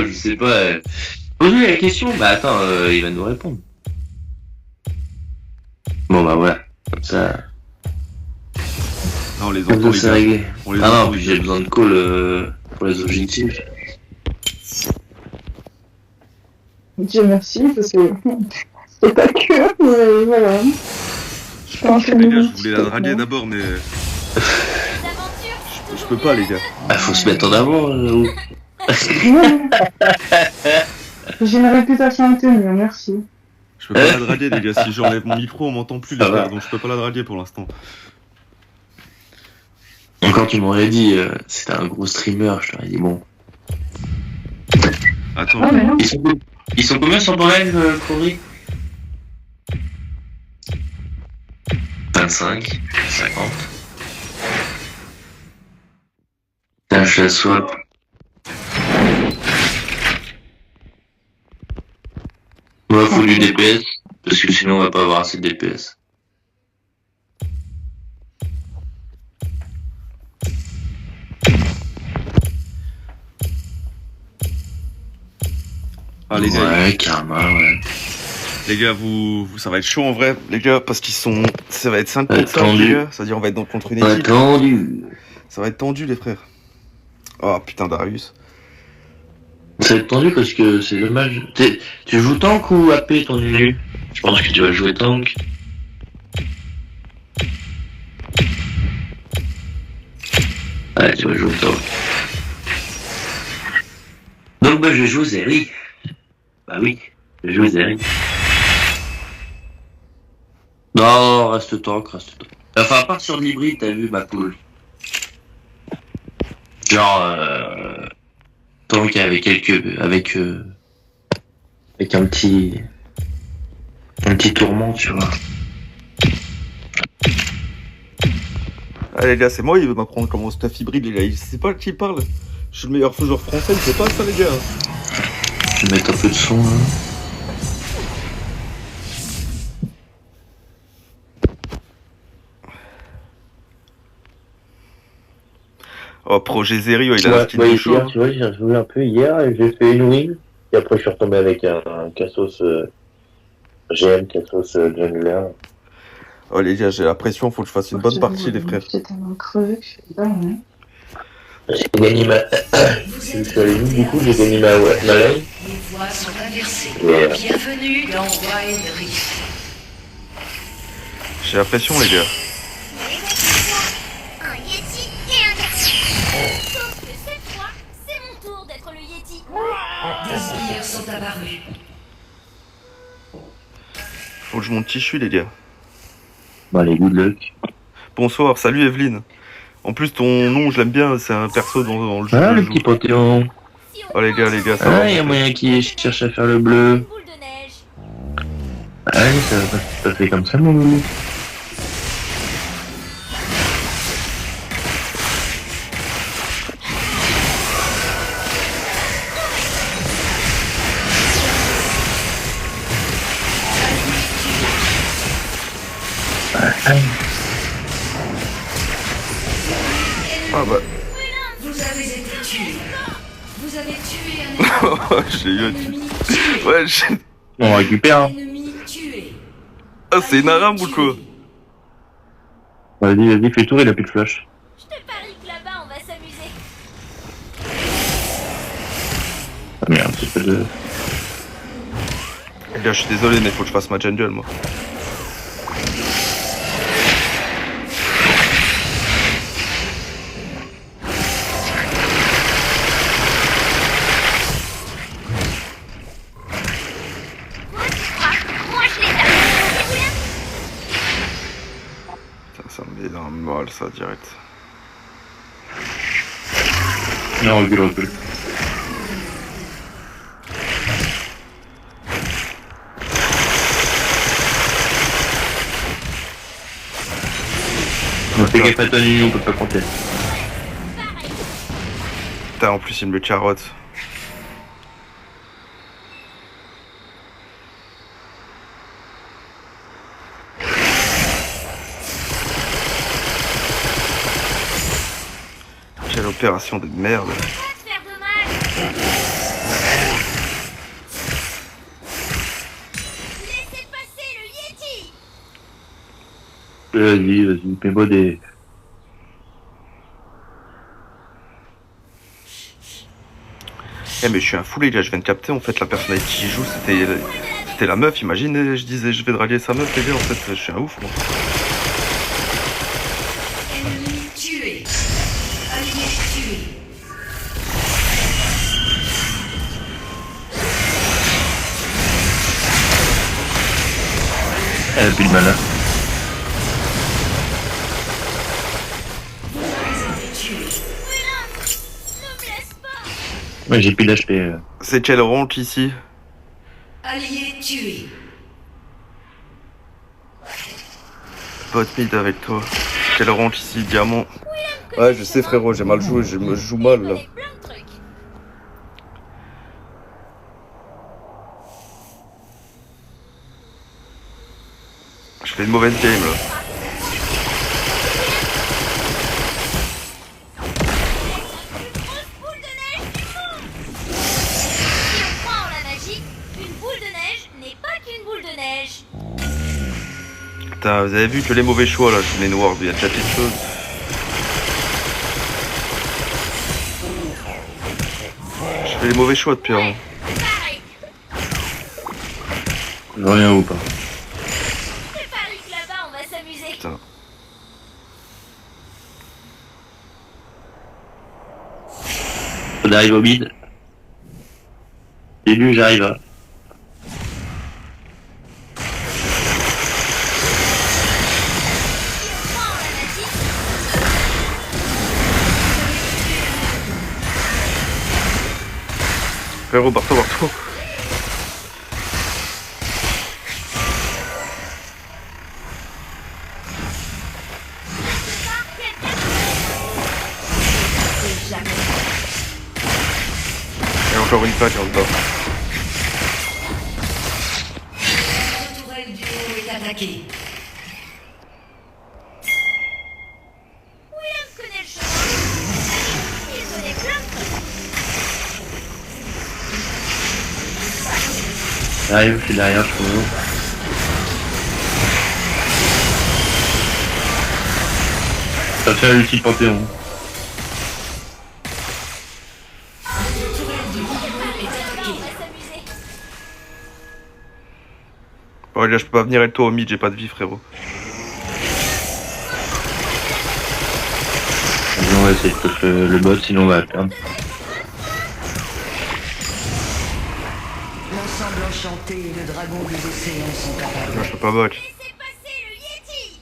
Pose-lui la question, bah attends, il va nous répondre. Bon bah voilà, comme ça, Non, les comme entend, ça les c'est gars. réglé. On les Ah entend, non, puis les j'ai gars. besoin de call pour les objectifs. Dieu merci, parce que c'est pas que, mais voilà. Je suis pas un Les gars, je voulais la draguer d'abord, mais Les aventures, c'est je toujours peux pas, les gars. Bah faut se mettre en avant. J'ai une réputation à tenir, merci. Je peux pas la draguer, les gars. Si j'enlève mon micro, on m'entend plus, les Ça va. frères. Donc je peux pas la draguer pour l'instant. Encore tu m'aurais dit, c'était un gros streamer, je t'aurais dit bon. Attends. Ah, mais non. Ils sont combien sur ton live, Cory? 25, 50. Tâche la swap. Moi, faut du DPS, parce que sinon on va pas avoir assez de DPS. Ah, les gars, Ouais, karma, ouais. les gars, ça va être chaud en vrai, les gars, parce qu'ils sont. Ça va être 5 contre 5, Tendu. les gars. C'est-à-dire, on va être contre une équipe. Attendu. Ça va être tendu, les frères. Oh putain, Darius. Ça va être tendu parce que c'est dommage. Tu joues tank ou AP ton nul? Je pense que tu vas jouer tank. Ouais, tu vas jouer tank. Donc bah je joue Zeri. Bah oui, je joue Zeri. Non, reste tank. Enfin, à part sur l'hybride, t'as vu ma poule. Genre, tank avec avec un petit tourment, tu vois. Ah, les gars, c'est moi, il veut m'apprendre comment stuff hybride, les gars. Il sait pas qui parle. Je suis le meilleur joueur français, il sait pas ça, les gars. Je vais mettre un peu de son, là. Oh, projet Zerio, il a la skin bah, de hier, chaud. tu vois, j'ai joué un peu hier et j'ai fait une win. Et après, je suis retombé avec un Cassos GM, Cassos Jungler. Oh, les gars, j'ai la pression, faut que je fasse une bonne partie, les frères. J'étais tellement crevé que je fais pas, ouais. J'ai gagné ma... Vous Je êtes suis allé connecté beaucoup, à j'ai gagné ma lane. Les voies sont inversées. Ouais. Bienvenue dans Wild Rift. J'ai la pression, les gars. Il était une fois un Yeti et un garçon. Sauf que cette fois, c'est mon tour d'être le Yeti. Des sbires sont apparus. Faut que je monte Tichu, les gars. Bah, allez, good luck. Bonsoir, salut Evelyne. En plus, ton nom, je l'aime bien, c'est un perso dans le jeu. Ah, que le je joue. petit Panthéon. Si on Oh les gars, ça Ah, va. il y a moyen qui cherche à faire le bleu. une boule de neige. Allez, ça va se passer comme ça, mon loulou. Ah bah, Vous avez été tué. Vous avez tué un j'ai eu un ennemi tué. Ouais, j'ai... On récupère, hein. Ennemi tué. Ah, c'est une aram ou quoi? Vas-y, vas-y, fais le tour, il a plus de flash. Je te parie que là-bas, on va s'amuser. Ah merde, c'est pas de... Les gars, je suis désolé, mais faut que je fasse ma jungle, moi. Quoi tu crois? Moi, je les ai. Putain, ça me met dans le mal, ça, direct. Non, recule, recule. On fait gaffe à ton union, on peut pas compter. Putain, en plus, il me le carotte. Quelle opération de merde. Pas te faire de mal. Laissez passer le Yeti. Vas-y, vas-y, fais-moi des... Eh mais je suis un fou les gars, je viens de capter en fait la personnalité qui joue c'était la meuf, imagine je disais je vais draguer sa meuf les gars, en fait je suis un ouf moi. Ennemi tué. Allié tué. Elle a plus de mana. Vous avez été tué. Ne me laisse pas. Ouais, j'ai plus d'HP. C'est quel rank ici? Allié tué. Bot mid avec toi. Quel rank ici? Diamant. Ouais je sais frérot, j'ai mal joué, je joue mal là. Plein de trucs. Je fais une mauvaise game là. Boule de neige du monde. Si on croit en la magie, une boule de neige n'est pas qu'une boule de neige. Putain, vous avez vu que les mauvais choix là, je mets noir, il y a déjà quelque chose. Je fais les mauvais choix depuis avant. Pareil. Je vois rien ou pas. Je te parie que là-bas, on va s'amuser. Putain. On arrive au mid. Début, j'arrive à... Si on croit en la magie, Frérot, barre-toi. C'est jamais. Et encore une plaque en bas. La tourelle du haut est attaquée. William connaît le chemin. Il connaît plein de trucs. J'arrive, je suis derrière, je trouve. Ça fait un ulti Panthéon. les gars, je peux pas venir avec toi au mid, j'ai pas de vie, frérot. On va essayer de push le bot, sinon on va perdre. L'ensemble enchanté et le dragon des océans sont apparus. Moi, je peux pas bot. Laissez passer le Yeti.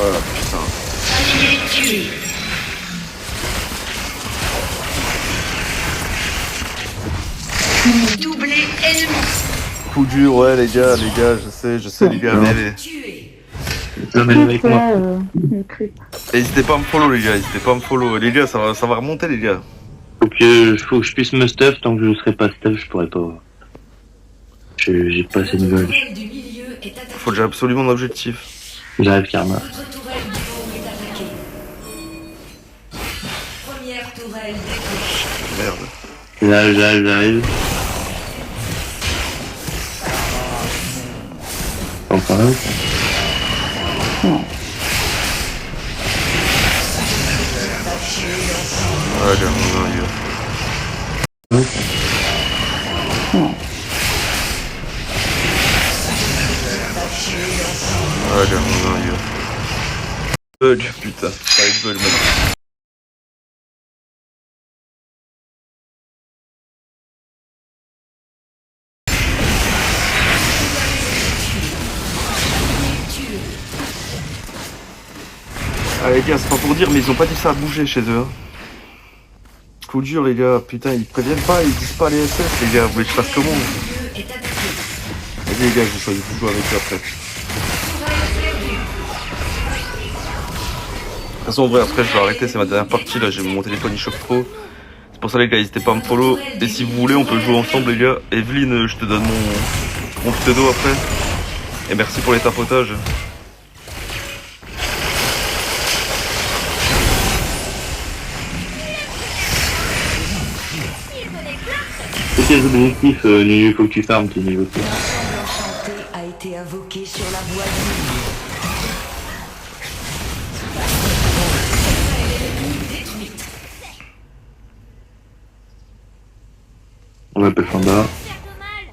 Voilà, putain. Tué. Doublé ennemi. Coup dur, ouais, les gars, je sais, les gars, mais... Tué. L'emmène avec moi. Le creep. N'hésitez pas à me follow, les gars, n'hésitez pas à me follow. Les gars, ça va remonter, les gars. Faut que je puisse me stuff, tant que je serai pas stuff, je pourrais pas. J'ai pas assez de Votre gold. tourelle du milieu est attaquée. Faut que j'ai absolument un objectif. J'arrive karma. Votre tourelle du haut est attaquée. Première tourelle détruite. Merde. J'arrive. Enfin, Ouais, j'ai un gars. Ouais, j'ai un gars. Bug, putain, ça va être bug, mec. Ah les gars, c'est pas pour dire, mais ils ont pas dit ça à bouger chez eux. Hein. Coup dur les gars, putain, ils préviennent pas, ils disent pas les SF les gars, vous voulez que je fasse comment? Est attaquée. Vas-y les gars, je vais choisir de jouer avec eux après. De toute façon en vrai après je vais arrêter, c'est ma dernière partie là, j'ai mon téléphone il choque trop. C'est pour ça les gars, n'hésitez pas à me follow. Et si vous voulez on peut jouer ensemble les gars. Evelyne, je te donne mon pseudo après. Et merci pour les tapotages. c'est tes objectifs, Nunu, faut que tu farmes tes niveaux. L'ensemble enchanté a été invoqué sur la voie du détruite. On m'appelle Fanda. C'est un peu mal.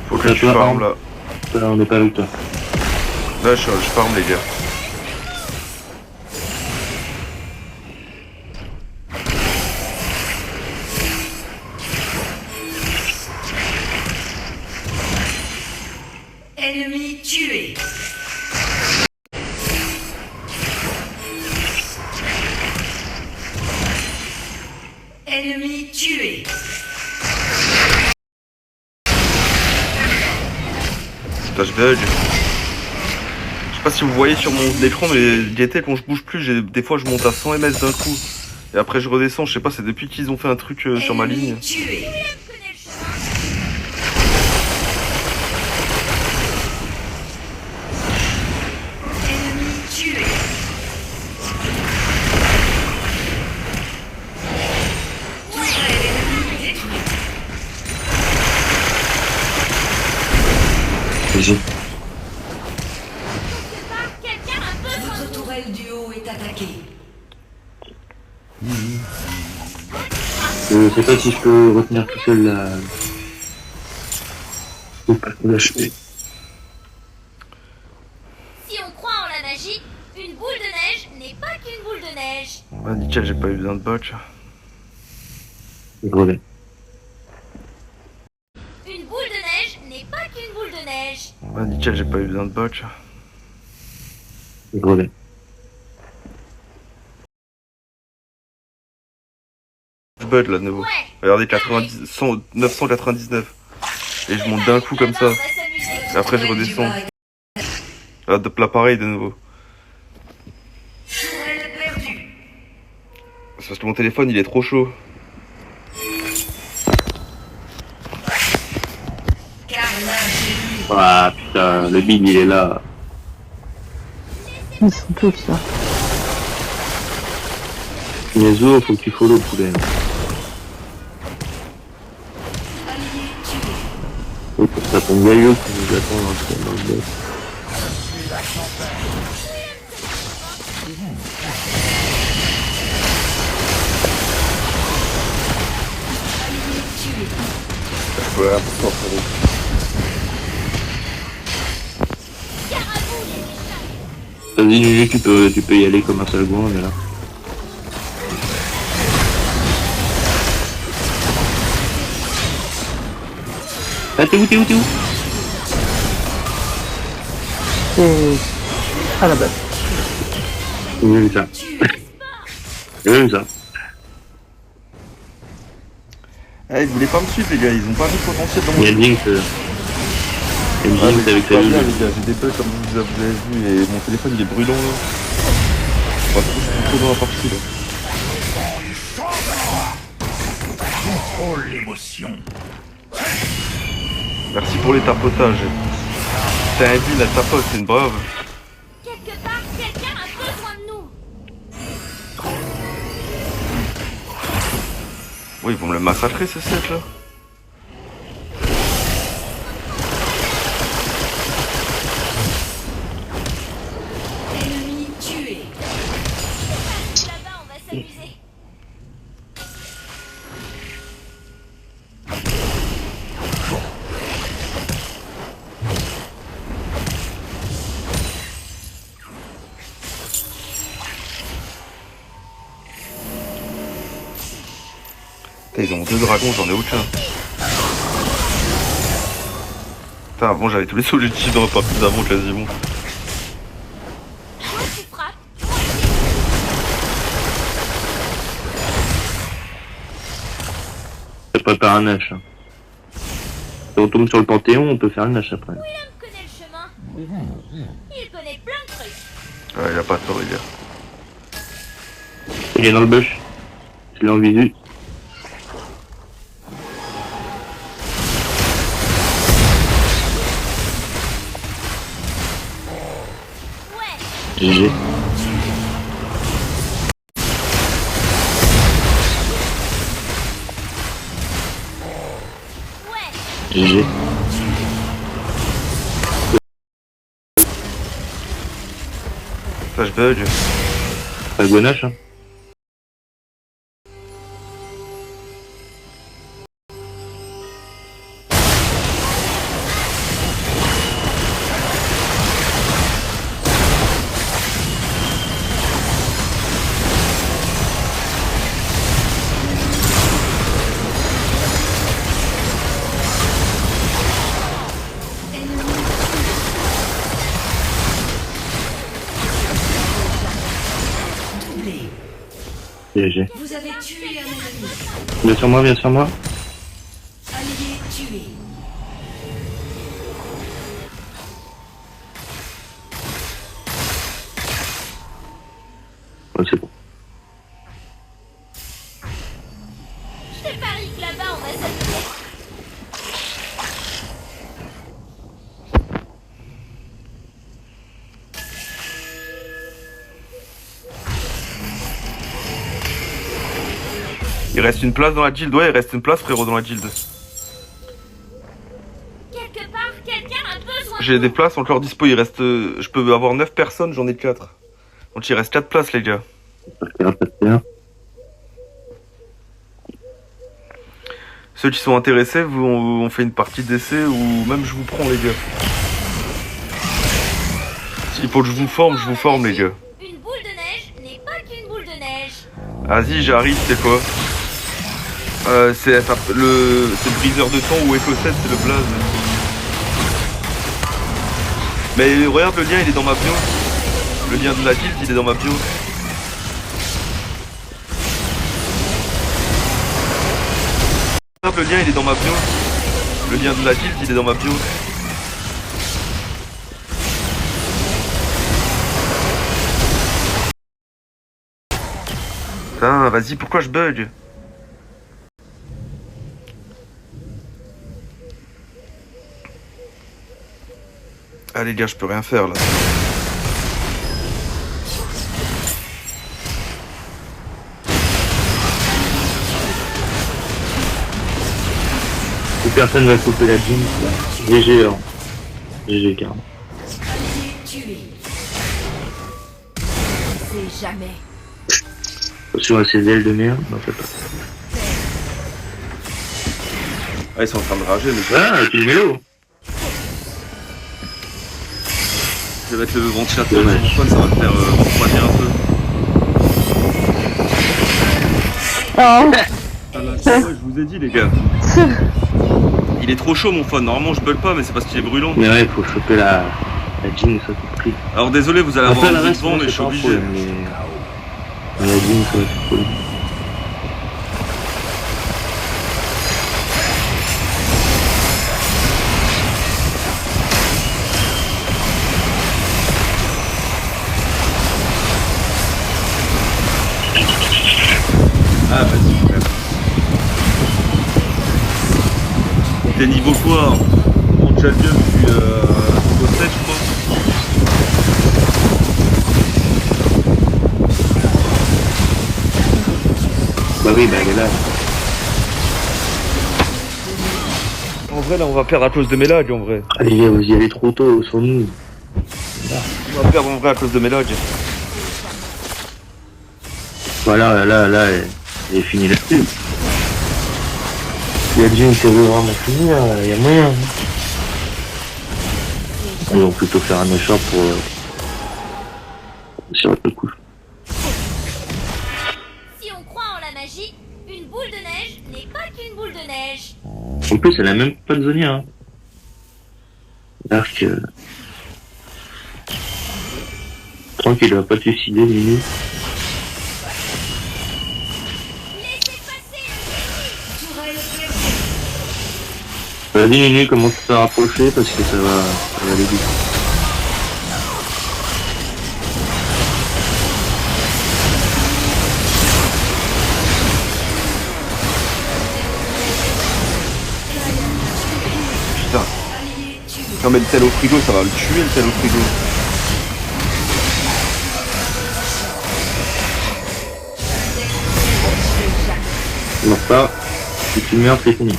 Faut que tu farmes là. On n'est pas avec toi. Là je farme les gars. Ennemi tué. Ennemi tué. Putain je bug. Je sais pas si vous voyez sur mon écran mais l'été quand je bouge plus, des fois je monte à 100 ms d'un coup. Et après je redescends, je sais pas, c'est depuis qu'ils ont fait un truc sur ma ligne. Ennemi tué. Ennemi tué. Tourelle ennemie détruite. J'ai Quelqu'un a besoin Votre tourelle du haut est attaquée. Je sais pas si je peux retenir tout seul la... Faut pas tout lâcher. Si on croit en la magie, une boule de neige n'est pas qu'une boule de neige. Bah nickel, j'ai pas eu besoin de botch. Je reviens. Une boule de neige n'est pas qu'une boule de neige. Bah nickel, j'ai pas eu besoin de botch. Je reviens. Je bug là de nouveau. Ouais. Regardez 999. Et je monte d'un coup comme ça. On va s'amuser. Et après je Tourelle du redescends. bas. Là pareil de nouveau. Tourelle perdue. C'est parce que mon téléphone il est trop chaud. Carnage. Ah putain, le big il est là. Ils sont tous là. Nezo, faut que tu follow poulet. Allié tué. Oui, pour ça ton gaillot qui nous attend dans le boss. Allié tué. Ouais, important, frérot. Vas-y Juju, tu peux y aller comme un seul gond, on est là. Ah t'es où C'est à la base. J'ai vu ça. J'ai vu ça. Eh, ils voulaient pas me suivre les gars, ils ont pas vu le potentiel dans mon Il y a jeu. Jinx. Il y a Ah, mais Jinx avec c'est sa pas bien lune. les gars, j'ai des bugs comme vous avez vu et mon téléphone il est brûlant là. On va trop dans la partie là. Contrôle l'émotion. Merci pour les tapotages. T'as un deal, la tapote, c'est une brave. Quelque part, quelqu'un a besoin de nous. Oui, ils vont me le massacrer ce set là. Ennemi tué. Là-bas, on va s'amuser. Putain, ils ont 2 dragons, j'en ai aucun. Putain, avant j'avais tous les objectifs dans la partie d'avant quasiment. Toi, tu frappes. Ça prépare un Nash. Hein. Si on tombe sur le Panthéon, on peut faire le Nash après. William connaît le chemin. Il connaît plein de trucs. Ouais, y a pas de tort les gars. Il est dans le bush. Je l'ai en visu. Ouais, GG. ouais. GG. Ça je bug. Pas le Nash, hein. Doublé. GG. Vous avez tué un ennemi. Viens sur moi, viens sur moi. Allié tué. Ouais, c'est bon. Je te parie que là-bas, on va s'amuser. Il reste une place dans la guilde, ouais, il reste une place frérot dans la guilde. Quelque part, quelqu'un a besoin de J'ai nous. des places encore dispo, il reste... je peux avoir 9 personnes, j'en ai 4. Donc il reste 4 places les gars. Pas de terre. Ceux qui sont intéressés, on fait une partie d'essai ou même je vous prends les gars. S'il faut que je vous forme les gars. Une boule de neige n'est pas qu'une boule de neige. Vas-y, j'arrive, c'est quoi c'est le briseur de temps ou Eco 7, c'est le blaze. Mais regarde, le lien il est dans ma bio. Le lien de la guilde il est dans ma bio. Regarde, le lien il est dans ma bio. Le lien de la guilde il est dans ma bio. Putain, vas-y, pourquoi je bug? Ah les gars, je peux rien faire là. Plus personne va couper la jean. GG, hein. GG, carrément. Allié tué. C'est jamais. Attention à ces ailes de merde. Non, fais pas. Ah, ils sont en train de rager, mais ça. Ah, tu le mélo. Je vais mettre le ventilateur sur Dommage. mon phone, ça va me faire refroidir un peu. Oh, Ah là, je vous ai dit, les gars. Il est trop chaud mon phone. Normalement, je bug pas, mais c'est parce qu'il est brûlant. Mais ouais, faut choper la jean, ça tout pris. Alors désolé, vous allez avoir un peu de vent, mais je suis obligé. Mais la jean, ça va être cool. Ah, vas-y, quand même. T'es niveau quoi en champion depuis niveau 7, je crois. Bah oui, bah elle est là. En vrai, là, on va perdre à cause de mes lags, en vrai. Ah les gars, vous y allez trop tôt, sur nous. On va perdre en vrai à cause de mes lags. Voilà, là, elle est finie là-dessus. Si la jean qui veut vraiment finir, il y a moyen. Ils vont plutôt faire un effort pour... sur le coup. Si on croit en la magie, une boule de neige n'est pas qu'une boule de neige. En plus, elle a même pas de zonia. Hein. Dark... Tranquille, elle va pas te suicider, Lily. Laissez passer le Tourelle perdue. Vas-y, Lily, commence à te rapprocher parce que ça va aller vite. Putain. Allié tué. Non, mais le tel au frigo, ça va le tuer, le tel au frigo. Non, pas. Si tu meurs, c'est fini.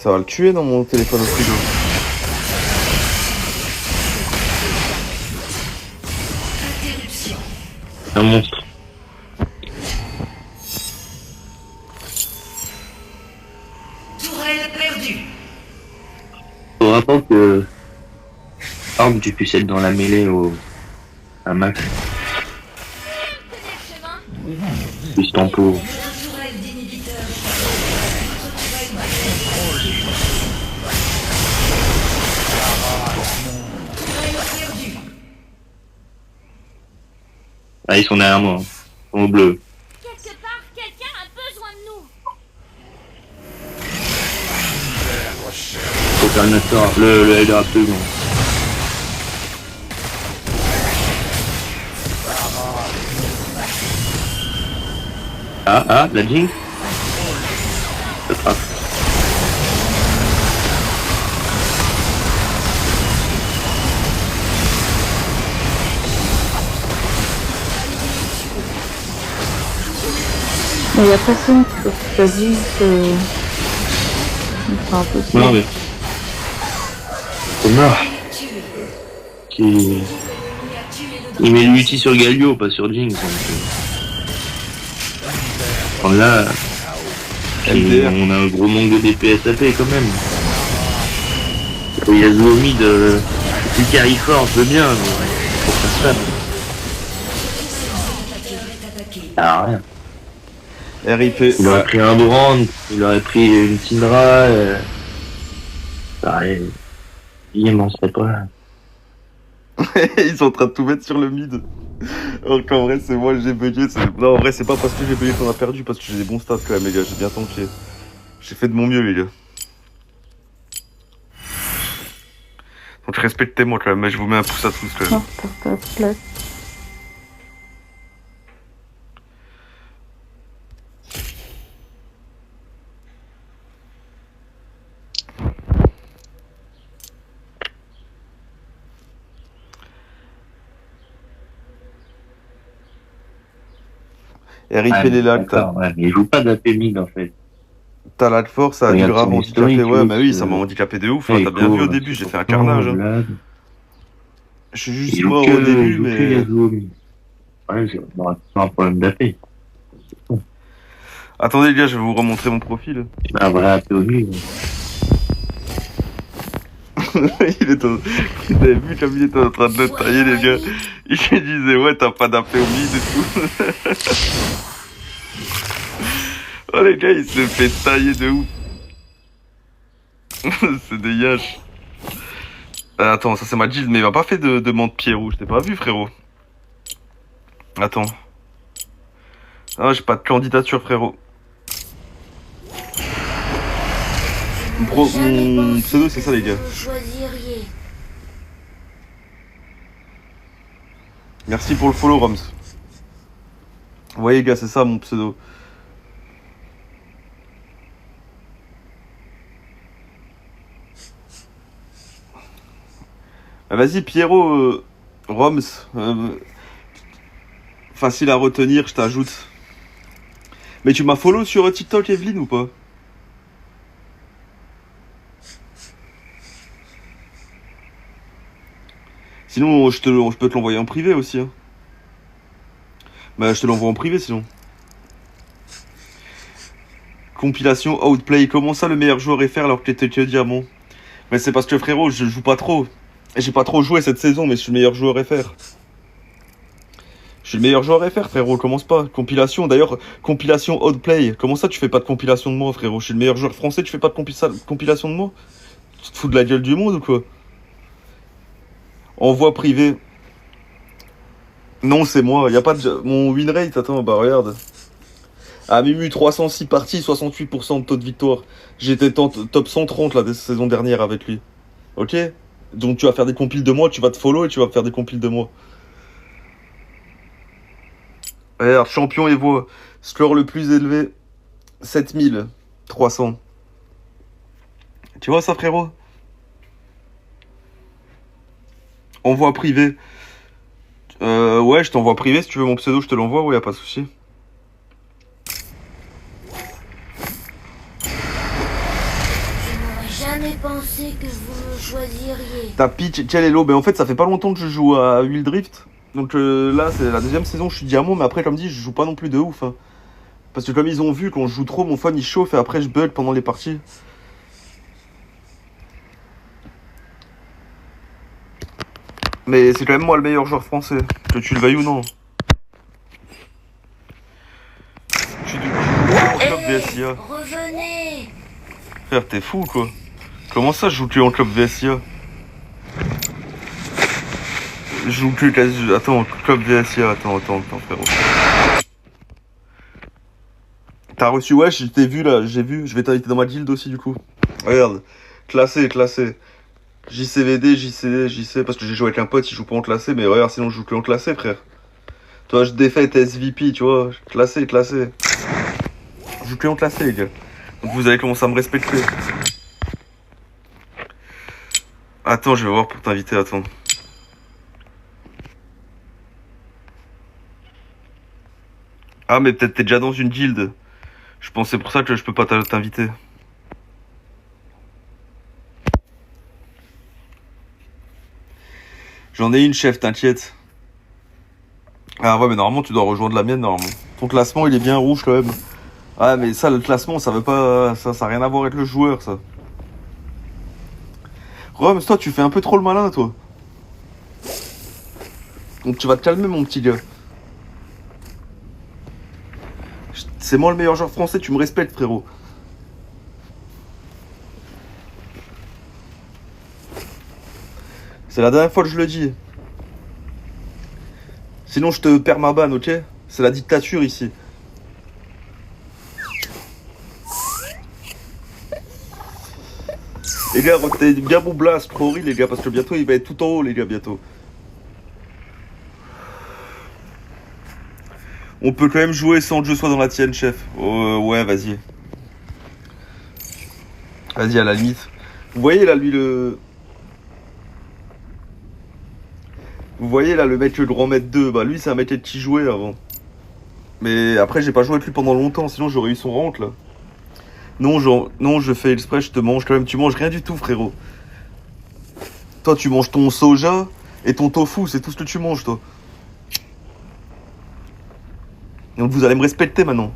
Ça va le tuer dans mon téléphone au frigo. Interruption. Un monstre. Tourelle perdue. Faudra pas que... Arme, tu puisses être dans la mêlée au... à max. chemin. Plus tempo. Un tourelle d'inhibiteur. Tourelle perdue. Ah, ils sont derrière moi. Hein. Ils sont au bleu. Quelque part, quelqu'un a besoin de nous. Faut faire une sort. Le Elder absolument. Ah, la Jinx. Ça trappe. mais il y a personne qui t'a dit que... C'est impossible. Non mais... C'est mort. Tué. Qui... Il a tué le Il met l'ulti sur Galio, pas sur Jinx. Donc, là... MDR. On a un gros manque de DPS AP quand même. Il y a Zoomy de... Du carry fort, je veux bien, mais... Pour faire ça... Ah, rien. RIP. Il aurait pris un Brand, il aurait pris une Syndra... Pareil... Il m'en serait pas... Ils sont en train de tout mettre sur le mid. Alors qu'en vrai, c'est moi, j'ai bugué. Non, en vrai, c'est pas parce que j'ai bugué qu'on a perdu, parce que j'ai des bons stats quand même, les gars. J'ai bien tanké. J'ai fait de mon mieux, les gars. Donc respectez-moi quand même, mais je vous mets un pouce à tous quand même. Non, t'as ta place. Eric Ah, et les lacs, d'accord, ouais, mais il joue pas d'AP mid en fait. t'as la force, ça a dû Regarde grave son handicapé. historique, Ouais, l'autre, bah oui, ça m'a handicapé de ouf. Hein. ouais, T'as bien cool, vu au début, c'est j'ai fait un pourtant, carnage. Hein. Vlad. Je suis juste Il joue mort que, au début, il joue que mais. Yasuo, lui. Ouais, c'est pas un problème d'AP. Attendez les gars, je vais vous remontrer mon profil. Il a un vrai AP au milieu. il était... Vous avez vu comme il était en train de le tailler les gars. Il disait ouais t'as pas d'AP au mid et tout. Oh les gars il se fait tailler de ouf. C'est des yaches. Attends ça c'est ma guilde mais il m'a pas fait de demande pied rouge. T'es pas vu frérot. Attends. Ah j'ai pas de candidature frérot. Mon pseudo c'est ça les gars. Vous choisiriez. Merci pour le follow Roms. Vous voyez les gars c'est ça mon pseudo. Ah, vas-y Pierrot, Roms, facile à retenir, je t'ajoute. Mais tu m'as follow sur TikTok Evelyne ou pas? Sinon je peux te l'envoyer en privé aussi. Hein. Bah je te l'envoie en privé sinon. Compilation Outplay, comment ça le meilleur joueur FR alors que t'étais que diamant? Mais c'est parce que frérot je joue pas trop. J'ai pas trop joué cette saison, mais je suis le meilleur joueur FR. Je suis le meilleur joueur FR, frérot, commence pas. Compilation, d'ailleurs, compilation Outplay. Comment ça, tu fais pas de compilation de moi, frérot? Je suis le meilleur joueur français, tu fais pas de compilation de moi? Tu te fous de la gueule du monde ou quoi? Envoi privé. Non, c'est moi, y a pas de... Mon win rate, attends, bah regarde. Ah, Mimu, 306 parties, 68% de taux de victoire. J'étais top 130, la saison dernière avec lui. Ok? Donc tu vas faire des compiles de moi, tu vas te follow et tu vas faire des compiles de moi. Regarde, champion et voix. Score le plus élevé, 7300. Tu vois ça frérot? Envoi privé. Ouais, je t'envoie privé si tu veux mon pseudo, je te l'envoie, ouais, y a pas de souci. Jamais pensé que vous me choisiriez. T'as pitch, quel hello? Ben en fait, ça fait pas longtemps que je joue à Wild Drift. Donc là, c'est la deuxième saison, je suis diamant, mais après, comme dit, je joue pas non plus de ouf. Hein. Parce que comme ils ont vu, quand je joue trop, mon phone il chauffe et après je bug pendant les parties. Mais c'est quand même moi le meilleur joueur français, que tu le veuilles ou non. Je suis du en club VSIA. Revenez. Frère, t'es fou quoi. Comment ça, je joue que en club VSIA? Je joue que quasi... Attends, club VSIA, attends, frérot. T'as reçu, ouais, je t'ai vu là, j'ai vu, je vais t'inviter dans ma guilde aussi du coup. Regarde, classé. JCVD, JC, parce que j'ai joué avec un pote, il joue pas en classé, mais regarde, sinon je joue que en classé, frère. Toi, je défaite SVP, tu vois, classé. Je joue que en classé, les gars. Donc vous allez commencer à me respecter. Attends, je vais voir pour t'inviter, attends. Ah, mais peut-être t'es déjà dans une guilde. Je pensais pour ça que je peux pas t'inviter. J'en ai une, chef, t'inquiète. Ah ouais, mais normalement, tu dois rejoindre la mienne, normalement. Ton classement, il est bien rouge, quand même. Ah, mais ça, le classement, ça veut pas... Ça a rien à voir avec le joueur, ça. Roms, toi, tu fais un peu trop le malin, toi. Donc tu vas te calmer, mon petit gars. C'est moi le meilleur joueur français, tu me respectes, frérot. C'est la dernière fois que je le dis. Sinon, je te perds ma banne, ok? C'est la dictature, ici. Les gars, retenez bien mon blast, Rory, les gars, parce que bientôt il va être tout en haut, les gars, bientôt. On peut quand même jouer sans que je sois dans la tienne, chef. Ouais, vas-y. Vas-y, à la limite. Vous voyez là, lui, le... Vous voyez là, le mec, le grand maître 2, bah lui, c'est un mec avec qui jouait avant. Mais après, j'ai pas joué avec lui pendant longtemps, sinon j'aurais eu son rank, là. Non, non, je fais exprès, je te mange quand même. Tu manges rien du tout, frérot. Toi, tu manges ton soja et ton tofu, c'est tout ce que tu manges, toi. Donc vous allez me respecter maintenant.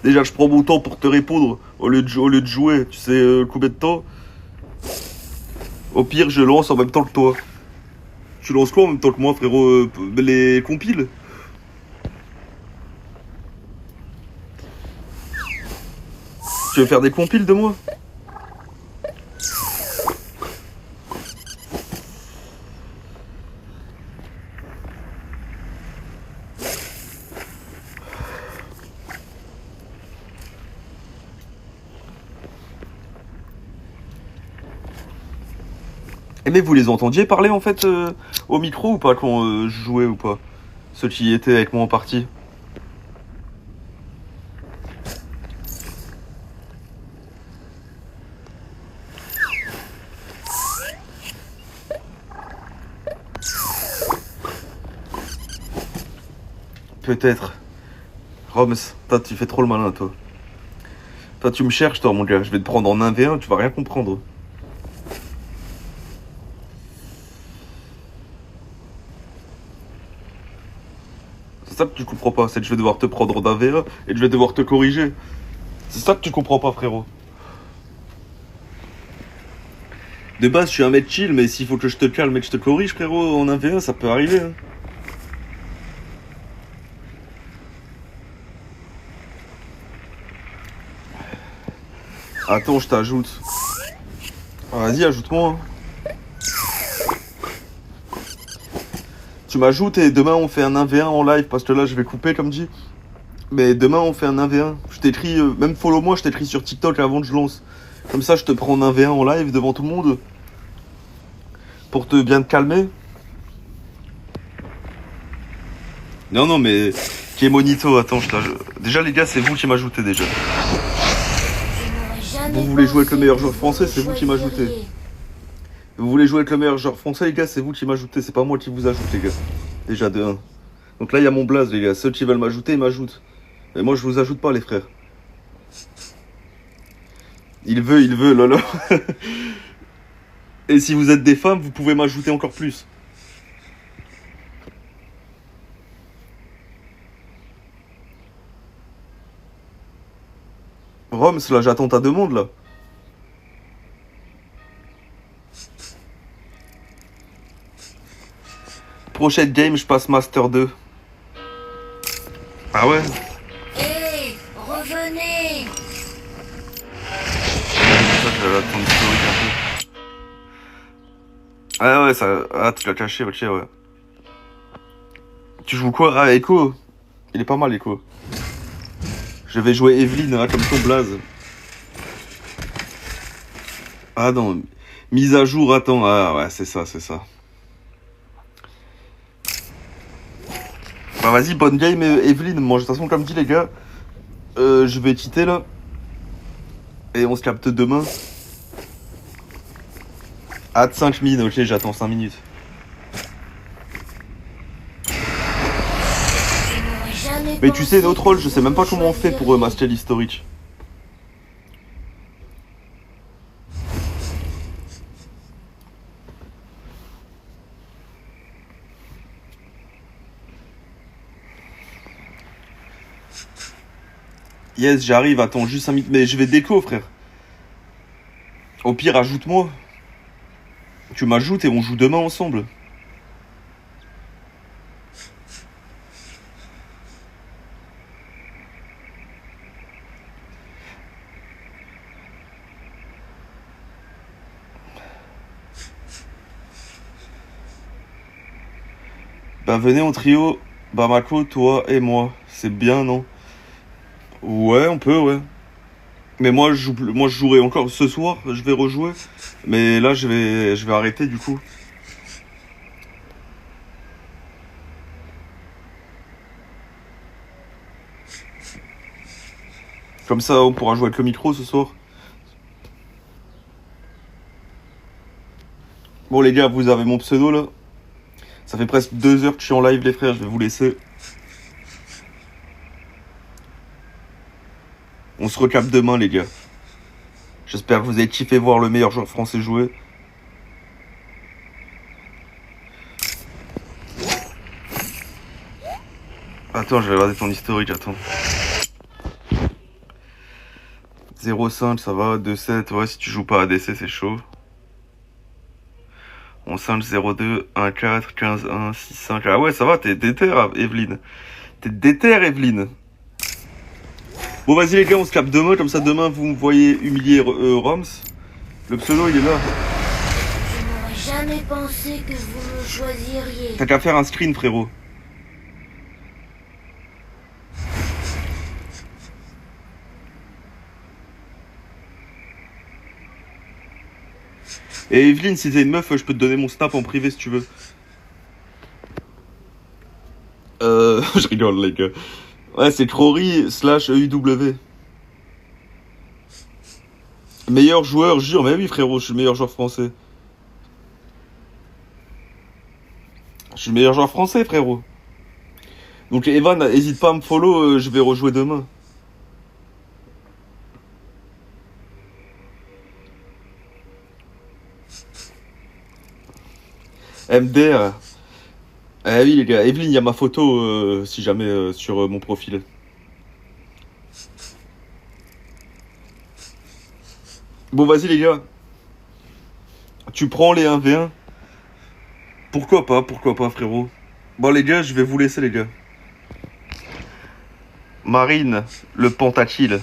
Déjà, je prends mon temps pour te répondre au lieu de jouer. Tu sais combien de temps? Au pire, je lance en même temps que toi. Tu lances quoi en même temps que moi, frérot? Les compiles? Tu veux faire des compiles de moi? Eh mais vous les entendiez parler en fait au micro ou pas quand je jouais ou pas? Ceux qui étaient avec moi en partie. Peut-être. Roms, toi tu fais trop le malin toi. Toi tu me cherches toi mon gars, je vais te prendre en 1v1, tu vas rien comprendre. C'est ça que tu comprends pas, c'est que je vais devoir te prendre en 1v1 et que je vais devoir te corriger. C'est ça que tu comprends pas frérot. De base je suis un mec chill, mais s'il faut que je te calme et que je te corrige frérot en 1v1, ça peut arriver hein. Attends, je t'ajoute. Vas-y, ajoute-moi. Tu m'ajoutes et demain on fait un 1v1 en live parce que là je vais couper comme dit. Mais demain on fait un 1v1. Je t'écris, même follow moi, je t'écris sur TikTok avant que je lance. Comme ça je te prends en 1v1 en live devant tout le monde. Pour te bien te calmer. Non, non, mais... Qui est Monito? Attends, je t'ajoute. Déjà les gars, c'est vous qui m'ajoutez déjà. Vous voulez jouer avec le meilleur joueur français, c'est vous qui m'ajoutez. Vous voulez jouer avec le meilleur joueur français, les gars, c'est vous qui m'ajoutez, c'est pas moi qui vous ajoute, les gars. Déjà de 1. Donc là, il y a mon blaze, les gars. Ceux qui veulent m'ajouter, ils m'ajoutent. Mais moi, je vous ajoute pas, les frères. Il veut, lolo. Et si vous êtes des femmes, vous pouvez m'ajouter encore plus. Roms, là, j'attends ta demande, là. Prochaine game, je passe Master 2. Ah ouais? Hé, revenez! Ça, je vais attendre historique un peu. Ah ouais, ça... Ah, tu l'as caché, ok, ouais. Tu joues quoi? Ah, Echo. Il est pas mal, Echo. Je vais jouer Evelyne, hein, comme ton blaze. Ah non, mise à jour, attends. Ah ouais, c'est ça, c'est ça. Bah vas-y, bonne game, Evelyne. Moi, de toute façon, comme dit, les gars, je vais quitter, là. Et on se capte demain. Hâte 5 min, ok, j'attends 5 minutes. Mais tu sais, notre rôle, je sais même pas comment on fait pour master l'historique. Yes, j'arrive, attends juste 5 minutes. Mais je vais déco, frère. Au pire, ajoute-moi. Tu m'ajoutes et on joue demain ensemble. Bah venez en trio, Bamako, toi et moi. C'est bien, non? Ouais, on peut, ouais. Mais moi je jouerai encore ce soir, je vais rejouer. Mais là je vais arrêter du coup. Comme ça on pourra jouer avec le micro ce soir. Bon les gars, vous avez mon pseudo là. Ça fait presque 2 heures que je suis en live les frères, je vais vous laisser. On se recapte demain les gars. J'espère que vous avez kiffé voir le meilleur joueur français jouer. Attends, je vais regarder ton historique, attends. 0,5 ça va, 2,7, ouais si tu joues pas ADC c'est chaud. 11,5, 0,2, 1,4, 15,1, 6,5. Ah ouais ça va, t'es déter Evelyne. T'es déter Evelyne. Bon vas-y les gars, on se capte demain, comme ça demain vous me voyez humilier Roms. Le pseudo il est là. Je n'aurais jamais pensé que vous me choisiriez. T'as qu'à faire un screen frérot. Et Evelyne, si t'es une meuf, je peux te donner mon snap en privé si tu veux. Je rigole les gars. Ouais, c'est Crory / EUW. Meilleur joueur, jure, mais oui frérot, je suis le meilleur joueur français. Je suis le meilleur joueur français frérot. Donc Evan, hésite pas à me follow, je vais rejouer demain. MDR. Eh oui les gars, Evelyne, il y a ma photo si jamais sur mon profil. Bon vas-y les gars. Tu prends les 1v1. Pourquoi pas frérot. Bon les gars, je vais vous laisser les gars. Marine, le pentatile.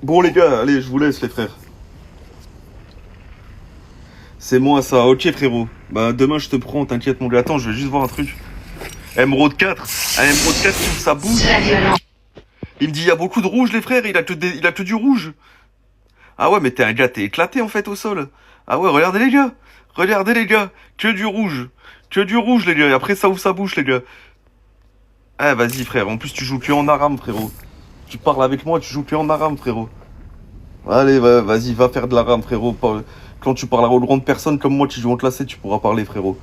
Bon les gars, allez, je vous laisse les frères. C'est moi ça, ok frérot. Bah demain je te prends, t'inquiète mon gars. Attends, je vais juste voir un truc. Emerald 4. Un Emerald 4 qui ouvre sa bouche. Il me dit il y a beaucoup de rouge les frères, il a que du rouge. Ah ouais mais t'es un gars, t'es éclaté en fait au sol. Ah ouais, regardez les gars. Regardez les gars. Que du rouge. Que du rouge les gars. Et après ça ouvre sa bouche les gars. Eh vas-y frère, en plus tu joues que en aram frérot. Tu parles avec moi, tu joues que en aram frérot. Allez vas-y, va faire de l'aram frérot. Quand tu parleras aux grandes personnes comme moi qui jouent en classé, tu pourras parler frérot.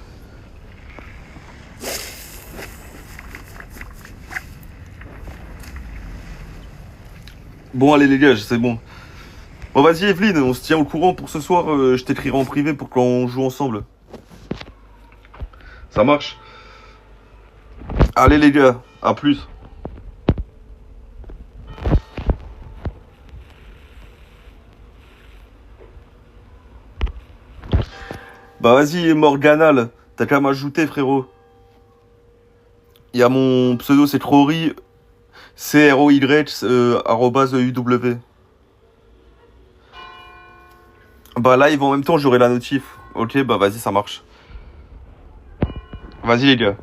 Bon allez les gars, c'est bon. Bon vas-y Evelyne, on se tient au courant pour ce soir, je t'écrirai en privé pour qu'on joue ensemble. Ça marche? Allez les gars, à plus. Bah vas-y Morganal, t'as qu'à m'ajouter frérot. Il y a mon pseudo, c'est Crory, CROY, @EUW. Bah live en même temps j'aurai la notif. Ok bah vas-y ça marche. Vas-y les gars.